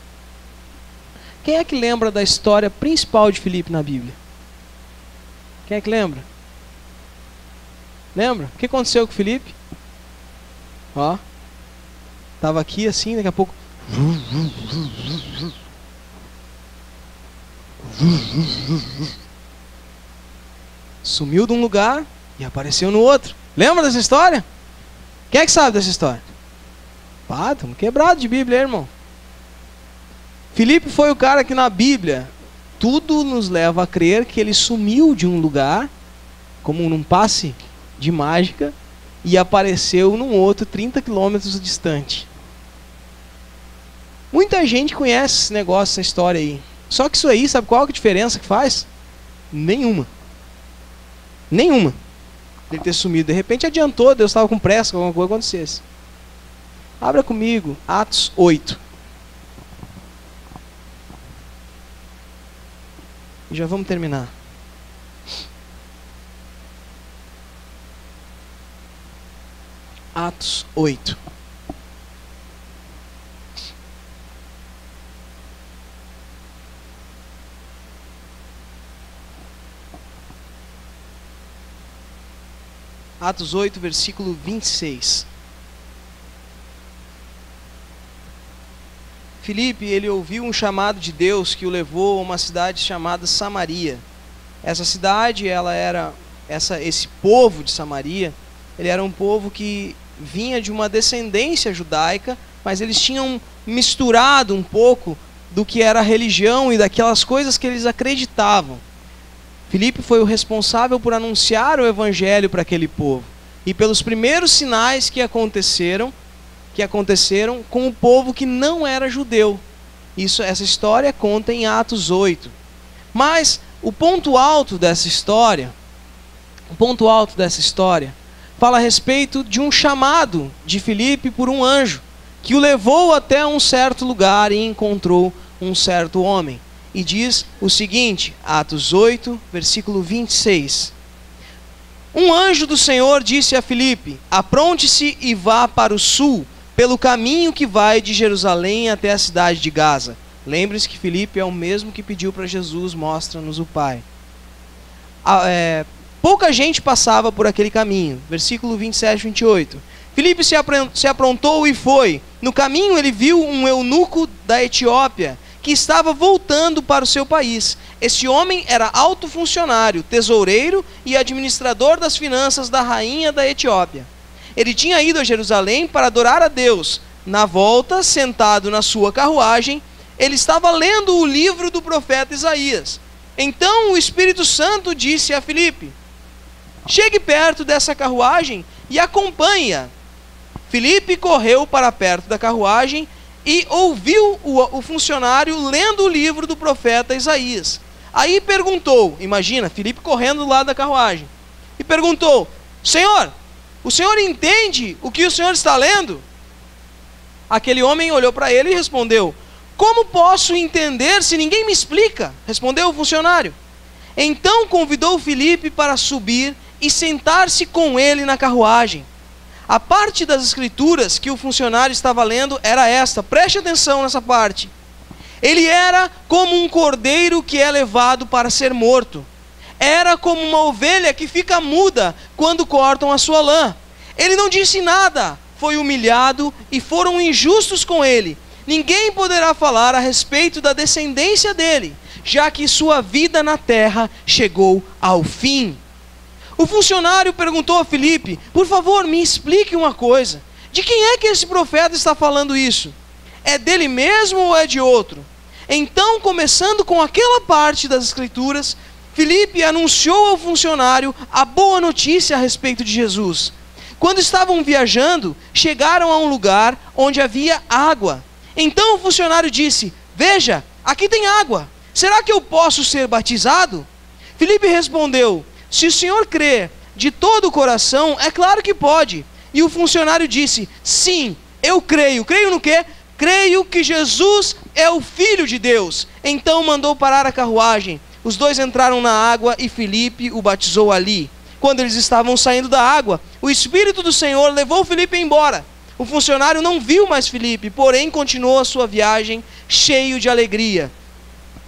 Quem é que lembra da história principal de Filipe na Bíblia? Quem é que lembra? Lembra? O que aconteceu com Filipe? Ó, estava aqui assim, daqui a pouco sumiu de um lugar e apareceu no outro. Lembra dessa história? Quem é que sabe dessa história? Pá, estamos quebrados de Bíblia, irmão. Filipe foi o cara que na Bíblia tudo nos leva a crer que ele sumiu de um lugar, como num passe de mágica, e apareceu num outro 30 quilômetros distante. Muita gente conhece esse negócio, essa história aí. Só que isso aí, sabe qual é a diferença que faz? Nenhuma. Nenhuma. Ele ter sumido. De repente adiantou, Deus estava com pressa que alguma coisa acontecesse. Abra comigo, Atos 8. E já vamos terminar. Atos 8. Atos 8, versículo 26. Filipe, ele ouviu um chamado de Deus que o levou a uma cidade chamada Samaria. Essa cidade, esse povo de Samaria, ele era um povo que vinha de uma descendência judaica, mas eles tinham misturado um pouco do que era a religião e daquelas coisas que eles acreditavam. Filipe foi o responsável por anunciar o evangelho para aquele povo. E pelos primeiros sinais que aconteceram com o povo que não era judeu. Essa história conta em Atos 8. Mas o ponto alto dessa história fala a respeito de um chamado de Filipe por um anjo, que o levou até um certo lugar e encontrou um certo homem. E diz o seguinte, Atos 8, versículo 26. Um anjo do Senhor disse a Filipe: apronte-se e vá para o sul, pelo caminho que vai de Jerusalém até a cidade de Gaza. Lembre-se que Filipe é o mesmo que pediu para Jesus: mostra-nos o Pai. Pouca gente passava por aquele caminho. Versículo 27 e 28. Filipe se aprontou e foi. No caminho ele viu um eunuco da Etiópia, que estava voltando para o seu país. Esse homem era alto funcionário, tesoureiro e administrador das finanças da rainha da Etiópia. Ele tinha ido a Jerusalém para adorar a Deus. Na volta, sentado na sua carruagem, ele estava lendo o livro do profeta Isaías. Então o Espírito Santo disse a Filipe: chegue perto dessa carruagem e acompanhe-a. Filipe correu para perto da carruagem e ouviu o funcionário lendo o livro do profeta Isaías. Aí perguntou, imagina, Filipe correndo do lado da carruagem, e perguntou: Senhor, o senhor entende o que o senhor está lendo? Aquele homem olhou para ele e respondeu: como posso entender se ninguém me explica? Respondeu o funcionário. Então convidou Filipe para subir e sentar-se com ele na carruagem. A parte das escrituras que o funcionário estava lendo era esta, preste atenção nessa parte. Ele era como um cordeiro que é levado para ser morto. Era como uma ovelha que fica muda quando cortam a sua lã. Ele não disse nada, foi humilhado e foram injustos com ele. Ninguém poderá falar a respeito da descendência dele, já que sua vida na terra chegou ao fim. O funcionário perguntou a Filipe: por favor, me explique uma coisa. De quem é que esse profeta está falando isso? É dele mesmo ou é de outro? Então, começando com aquela parte das escrituras, Filipe anunciou ao funcionário a boa notícia a respeito de Jesus. Quando estavam viajando, chegaram a um lugar onde havia água. Então o funcionário disse: veja, aqui tem água. Será que eu posso ser batizado? Filipe respondeu: se o senhor crê de todo o coração, é claro que pode. E o funcionário disse: sim, eu creio. Creio no quê? Creio que Jesus é o Filho de Deus. Então mandou parar a carruagem. Os dois entraram na água e Filipe o batizou ali. Quando eles estavam saindo da água, o Espírito do Senhor levou Filipe embora. O funcionário não viu mais Filipe, porém continuou a sua viagem cheio de alegria.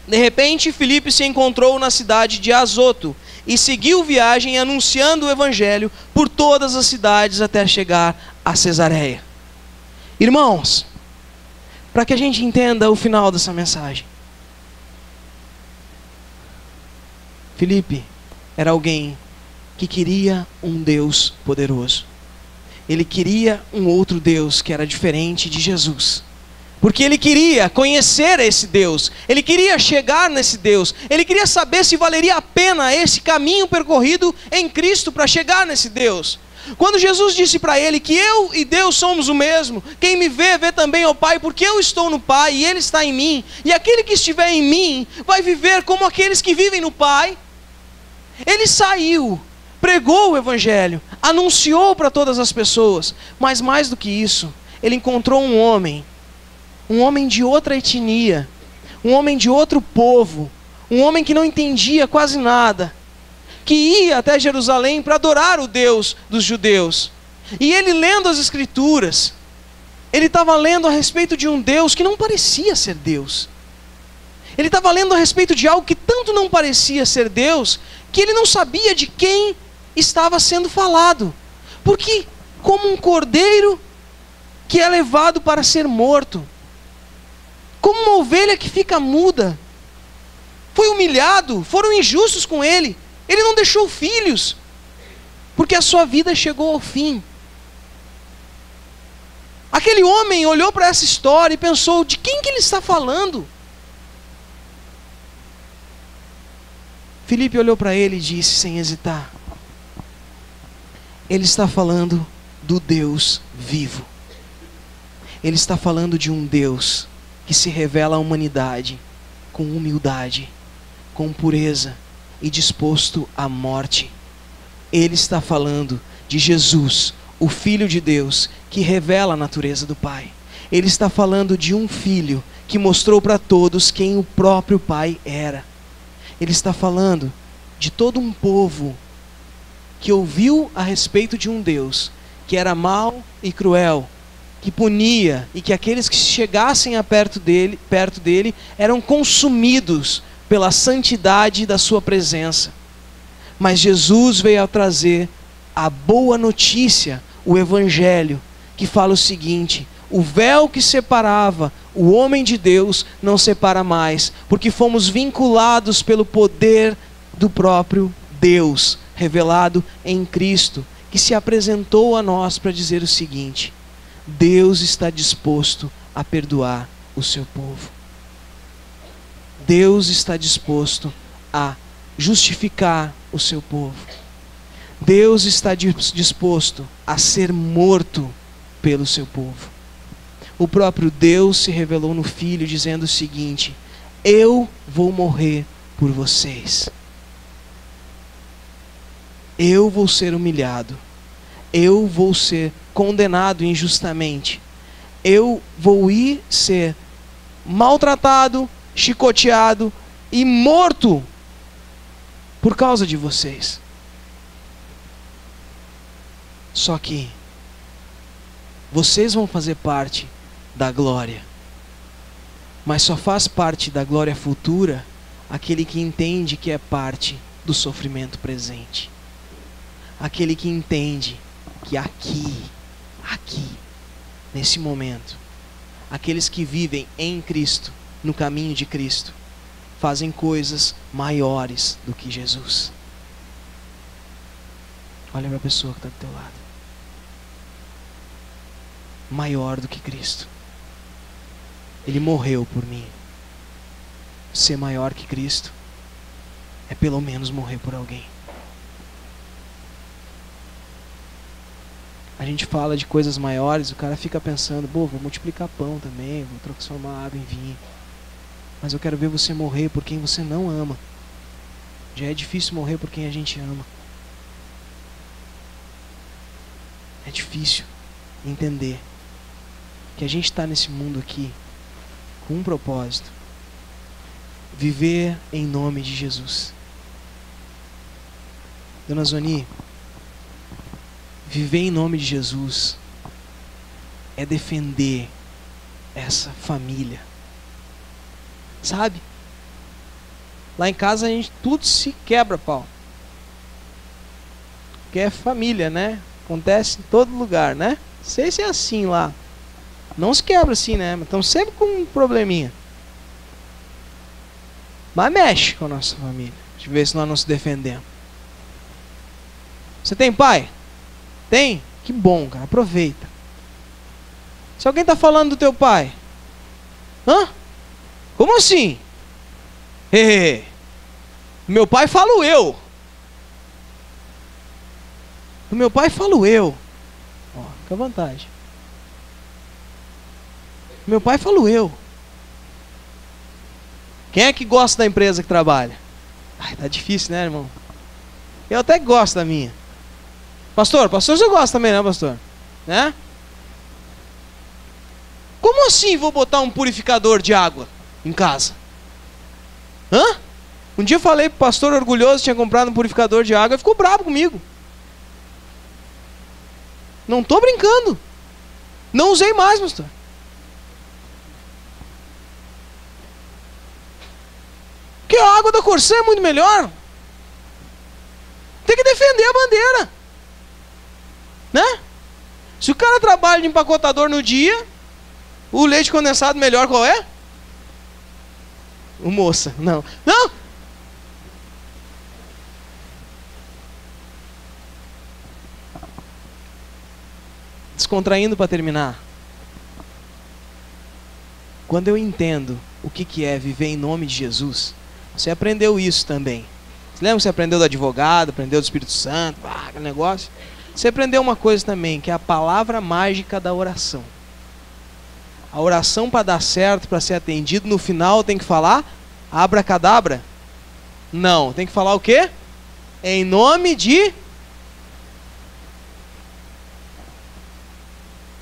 De repente, Filipe se encontrou na cidade de Azoto e seguiu viagem anunciando o evangelho por todas as cidades até chegar a Cesareia. Irmãos, para que a gente entenda o final dessa mensagem, Filipe era alguém que queria um Deus poderoso. Ele queria um outro Deus que era diferente de Jesus. Porque ele queria conhecer esse Deus. Ele queria chegar nesse Deus. Ele queria saber se valeria a pena esse caminho percorrido em Cristo para chegar nesse Deus. Quando Jesus disse para ele que eu e Deus somos o mesmo, quem me vê, vê também ao Pai, porque eu estou no Pai e Ele está em mim, e aquele que estiver em mim vai viver como aqueles que vivem no Pai. Ele saiu, pregou o Evangelho, anunciou para todas as pessoas, mas mais do que isso, ele encontrou um homem de outra etnia, um homem de outro povo, um homem que não entendia quase nada, que ia até Jerusalém para adorar o Deus dos judeus. E ele, lendo as Escrituras, ele estava lendo a respeito de um Deus que não parecia ser Deus. Ele estava lendo a respeito de algo que tanto não parecia ser Deus, que ele não sabia de quem estava sendo falado. Porque, como um cordeiro que é levado para ser morto, como uma ovelha que fica muda, foi humilhado, foram injustos com ele, ele não deixou filhos, porque a sua vida chegou ao fim. Aquele homem olhou para essa história e pensou, de quem que ele está falando? Filipe olhou para ele e disse sem hesitar, ele está falando do Deus vivo. Ele está falando de um Deus que se revela à humanidade com humildade, com pureza e disposto à morte. Ele está falando de Jesus, o Filho de Deus, que revela a natureza do Pai. Ele está falando de um Filho que mostrou para todos quem o próprio Pai era. Ele está falando de todo um povo que ouviu a respeito de um Deus que era mau e cruel, que punia, e que aqueles que chegassem a perto dele eram consumidos pela santidade da sua presença. Mas Jesus veio a trazer a boa notícia, o Evangelho, que fala o seguinte: o véu que separava o homem de Deus não separa mais, porque fomos vinculados pelo poder do próprio Deus, revelado em Cristo, que se apresentou a nós para dizer o seguinte: Deus está disposto a perdoar o seu povo. Deus está disposto a justificar o seu povo. Deus está disposto a ser morto pelo seu povo. O próprio Deus se revelou no Filho, dizendo o seguinte: eu vou morrer por vocês. Eu vou ser humilhado. Eu vou ser condenado injustamente. Eu vou ir ser maltratado, chicoteado e morto por causa de vocês. Só que vocês vão fazer parte da glória. Mas só faz parte da glória futura aquele que entende que é parte do sofrimento presente. Aquele que entende que aqui, nesse momento, aqueles que vivem em Cristo, no caminho de Cristo, fazem coisas maiores do que Jesus. Olha para a pessoa que está do teu lado. Maior do que Cristo. Ele morreu por mim. Ser maior que Cristo é pelo menos morrer por alguém. A gente fala de coisas maiores, o cara fica pensando, vou multiplicar pão também, vou transformar água em vinho. Mas eu quero ver você morrer por quem você não ama. Já é difícil morrer por quem a gente ama. É difícil entender que a gente está nesse mundo aqui com um propósito: viver em nome de Jesus. Dona Zoni, viver em nome de Jesus é defender essa família. Sabe? Lá em casa a gente tudo se quebra, pau. Porque é família, né? Acontece em todo lugar, né? Não sei se é assim lá. Não se quebra assim, né? Mas estamos sempre com um probleminha. Mas mexe com a nossa família. Deixa eu ver se nós não se defendemos. Você tem pai? Tem? Que bom, cara. Aproveita. Se alguém está falando do teu pai, hã? Como assim? Do meu pai falo eu. Do meu pai falo eu. Ó, fica à vontade. Do meu pai falo eu. Quem é que gosta da empresa que trabalha? Ai, tá difícil, né, irmão? Eu até gosto da minha. Pastor você gosta também, né, pastor? Né? Como assim vou botar um purificador de água em casa? Hã? Um dia eu falei pro pastor orgulhoso, tinha comprado um purificador de água, e ficou bravo comigo. Não estou brincando. Não usei mais, pastor. Porque a água da Corsã é muito melhor. Tem que defender a bandeira. Né? Se o cara trabalha de empacotador no dia, o leite condensado melhor qual é? O Moça. Não. Não! Descontraindo para terminar. Quando eu entendo o que é viver em nome de Jesus, você aprendeu isso também. Você lembra que você aprendeu do advogado, aprendeu do Espírito Santo, aquele negócio? Você aprendeu uma coisa também, que é a palavra mágica da oração. A oração, para dar certo, para ser atendido, no final tem que falar abracadabra? Não, tem que falar o quê? Em nome de...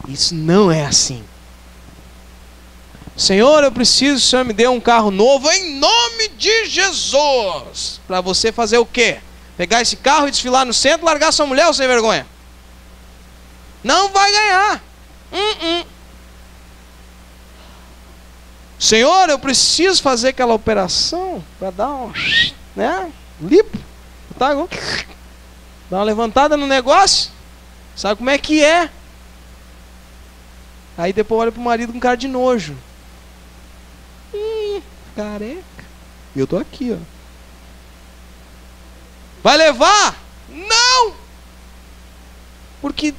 Isso não é assim. Senhor, eu preciso que o Senhor me dê um carro novo em nome de Jesus. Para você fazer o quê? Pegar esse carro e desfilar no centro, largar sua mulher ou sem vergonha? Não vai ganhar. Senhor, eu preciso fazer aquela operação para dar um, né, lipo, tá? Dar uma levantada no negócio. Sabe como é que é? Aí depois olha pro marido com cara de nojo. Careca. E eu tô aqui, ó. Vai levar? Não! Porque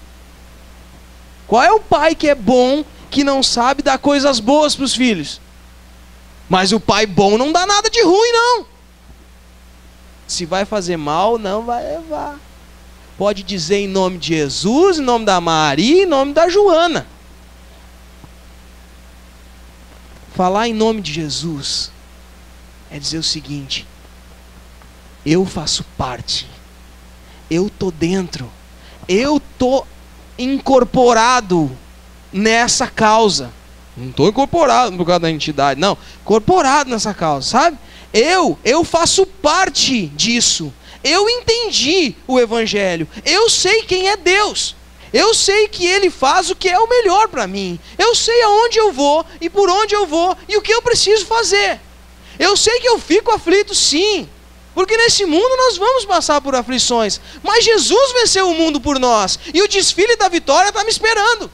qual é o pai que é bom, que não sabe dar coisas boas pros filhos? Mas o pai bom não dá nada de ruim, não. Se vai fazer mal, não vai levar. Pode dizer em nome de Jesus, em nome da Maria, em nome da Joana. Falar em nome de Jesus é dizer o seguinte: eu faço parte, eu tô dentro, eu tô incorporado nessa causa. Não estou incorporado por causa da entidade, não. Incorporado nessa causa, sabe? Eu faço parte disso. Eu entendi o Evangelho. Eu sei quem é Deus. Eu sei que Ele faz o que é o melhor para mim. Eu sei aonde eu vou e por onde eu vou e o que eu preciso fazer. Eu sei que eu fico aflito, sim. Porque nesse mundo nós vamos passar por aflições. Mas Jesus venceu o mundo por nós. E o desfile da vitória está me esperando.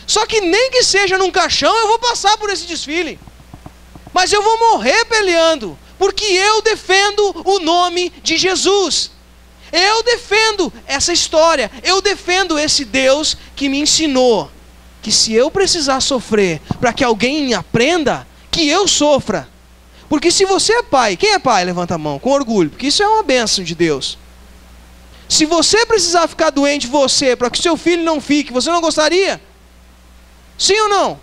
Só que nem que seja num caixão eu vou passar por esse desfile. Mas eu vou morrer peleando. Porque eu defendo o nome de Jesus. Eu defendo essa história. Eu defendo esse Deus que me ensinou que se eu precisar sofrer para que alguém aprenda, que eu sofra. Porque se você é pai, quem é pai? Levanta a mão, com orgulho, porque isso é uma bênção de Deus. Se você precisar ficar doente você, para que seu filho não fique, você não gostaria? Sim ou não?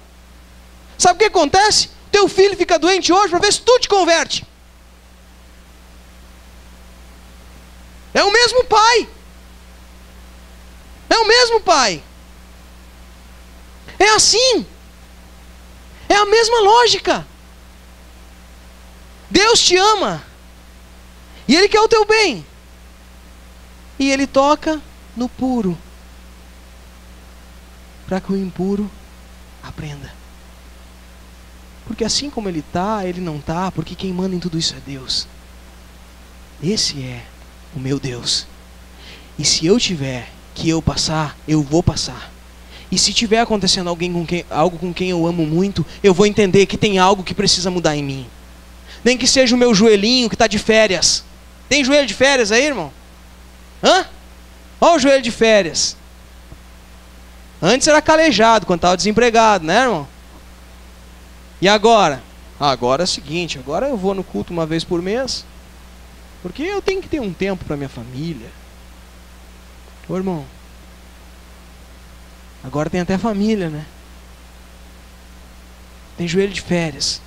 Sabe o que acontece? Teu filho fica doente hoje para ver se tu te converte. É o mesmo pai. É o mesmo pai. É assim. É a mesma lógica. Deus te ama. E Ele quer o teu bem. E Ele toca no puro, para que o impuro aprenda. Porque assim como Ele está, Ele não está, porque quem manda em tudo isso é Deus. Esse é o meu Deus. E se eu tiver que eu passar, eu vou passar. E se tiver acontecendo algo com quem eu amo muito, eu vou entender que tem algo que precisa mudar em mim. Nem que seja o meu joelhinho que está de férias. Tem joelho de férias aí, irmão? Hã? Olha o joelho de férias. Antes era calejado, quando estava desempregado, né, irmão? E agora? Agora é o seguinte, agora eu vou no culto uma vez por mês. Porque eu tenho que ter um tempo para minha família. Ô, irmão, agora tem até família, né? Tem joelho de férias.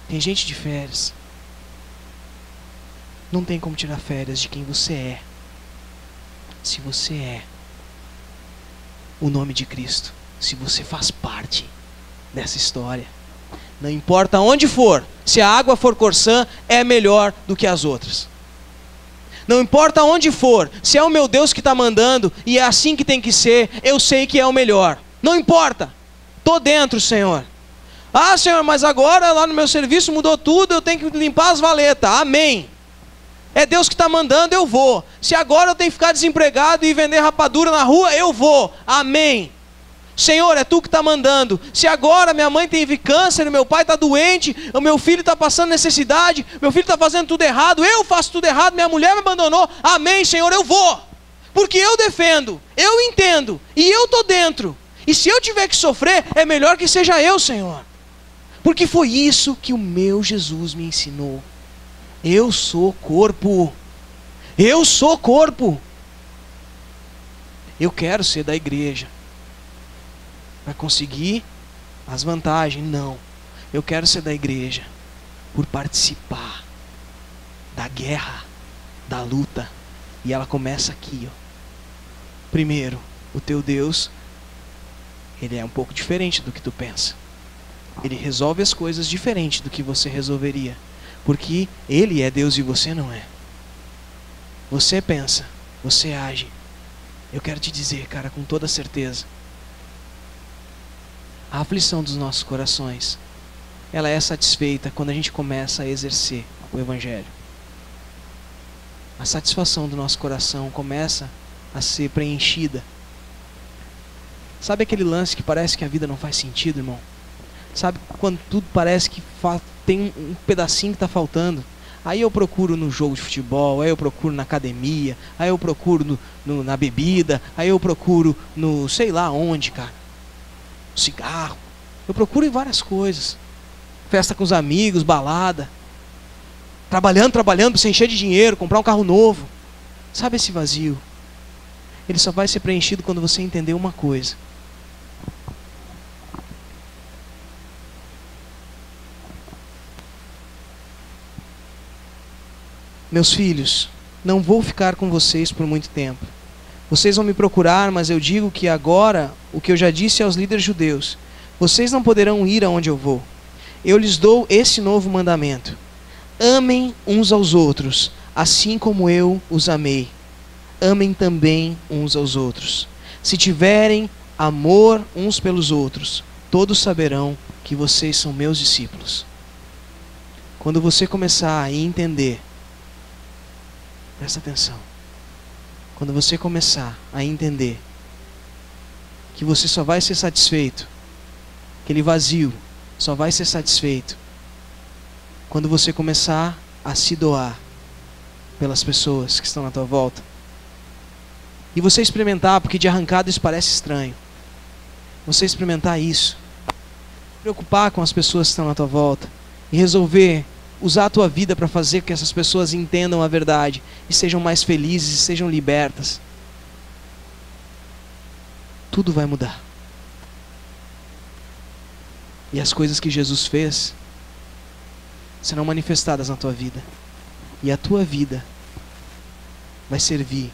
Tem gente de férias. Não tem como tirar férias de quem você é. Se você é o nome de Cristo, se você faz parte dessa história, não importa onde for, se a água for Corsã, é melhor do que as outras. Não importa onde for, se é o meu Deus que está mandando e é assim que tem que ser, eu sei que é o melhor. Não importa. Estou dentro, Senhor. Ah, Senhor, mas agora lá no meu serviço mudou tudo, eu tenho que limpar as valetas. Amém. É Deus que está mandando, eu vou. Se agora eu tenho que ficar desempregado e vender rapadura na rua, eu vou. Amém. Senhor, é Tu que está mandando. Se agora minha mãe teve câncer, meu pai está doente, o meu filho está passando necessidade, meu filho está fazendo tudo errado, eu faço tudo errado, minha mulher me abandonou. Amém, Senhor, eu vou. Porque eu defendo, eu entendo e eu estou dentro. E se eu tiver que sofrer, é melhor que seja eu, Senhor. Porque foi isso que o meu Jesus me ensinou. Eu sou corpo. Eu sou corpo. Eu quero ser da igreja para conseguir as vantagens. Não. Eu quero ser da igreja por participar da guerra, da luta. E ela começa aqui, ó. Primeiro, o teu Deus, ele é um pouco diferente do que tu pensa. Ele resolve as coisas diferente do que você resolveria. Porque Ele é Deus e você não é. Você pensa, você age. Eu quero te dizer, cara, com toda certeza, a aflição dos nossos corações, ela é satisfeita quando a gente começa a exercer o Evangelho. A satisfação do nosso coração começa a ser preenchida. Sabe aquele lance que parece que a vida não faz sentido, irmão? Sabe quando tudo parece que tem um pedacinho que está faltando? Aí eu procuro no jogo de futebol, aí eu procuro na academia, aí eu procuro na bebida, aí eu procuro no sei lá onde, cara. Cigarro. Eu procuro em várias coisas. Festa com os amigos, balada. Trabalhando para se encher de dinheiro, comprar um carro novo. Sabe esse vazio? Ele só vai ser preenchido quando você entender uma coisa. Meus filhos, não vou ficar com vocês por muito tempo. Vocês vão me procurar, mas eu digo que agora, o que eu já disse aos líderes judeus, vocês não poderão ir aonde eu vou. Eu lhes dou esse novo mandamento. Amem uns aos outros, assim como eu os amei. Amem também uns aos outros. Se tiverem amor uns pelos outros, todos saberão que vocês são meus discípulos. Quando você começar a entender, presta atenção. Quando você começar a entender que você só vai ser satisfeito, aquele vazio só vai ser satisfeito quando você começar a se doar pelas pessoas que estão na tua volta. E você experimentar, porque de arrancada isso parece estranho. Você experimentar isso, preocupar com as pessoas que estão na tua volta e resolver usar a tua vida para fazer com que essas pessoas entendam a verdade e sejam mais felizes e sejam libertas. Tudo vai mudar. E as coisas que Jesus fez serão manifestadas na tua vida. E a tua vida vai servir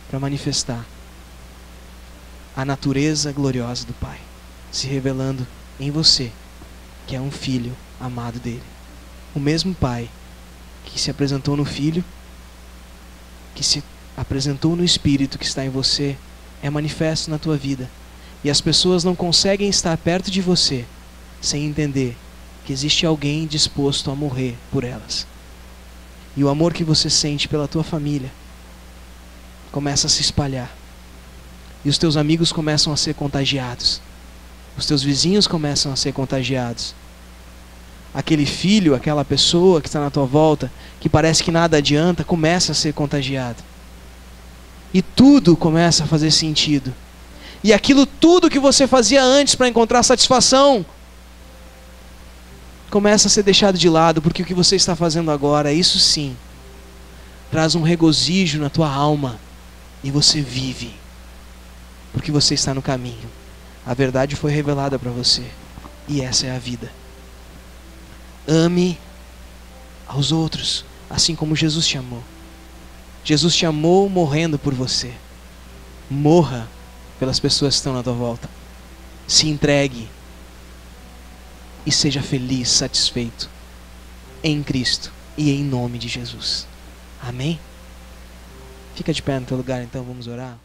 para manifestar a natureza gloriosa do Pai, se revelando em você, que é um filho amado dele. O mesmo Pai que se apresentou no Filho, que se apresentou no Espírito que está em você, é manifesto na tua vida. E as pessoas não conseguem estar perto de você sem entender que existe alguém disposto a morrer por elas. E o amor que você sente pela tua família começa a se espalhar. E os teus amigos começam a ser contagiados. Os teus vizinhos começam a ser contagiados. Aquele filho, aquela pessoa que está na tua volta, que parece que nada adianta, começa a ser contagiado. E tudo começa a fazer sentido. E aquilo tudo que você fazia antes para encontrar satisfação, começa a ser deixado de lado, porque o que você está fazendo agora, isso sim, traz um regozijo na tua alma. E você vive, porque você está no caminho. A verdade foi revelada para você. E essa é a vida. Ame aos outros, assim como Jesus te amou. Jesus te amou morrendo por você. Morra pelas pessoas que estão na tua volta. Se entregue e seja feliz, satisfeito em Cristo e em nome de Jesus. Amém? Fica de pé no teu lugar, então vamos orar.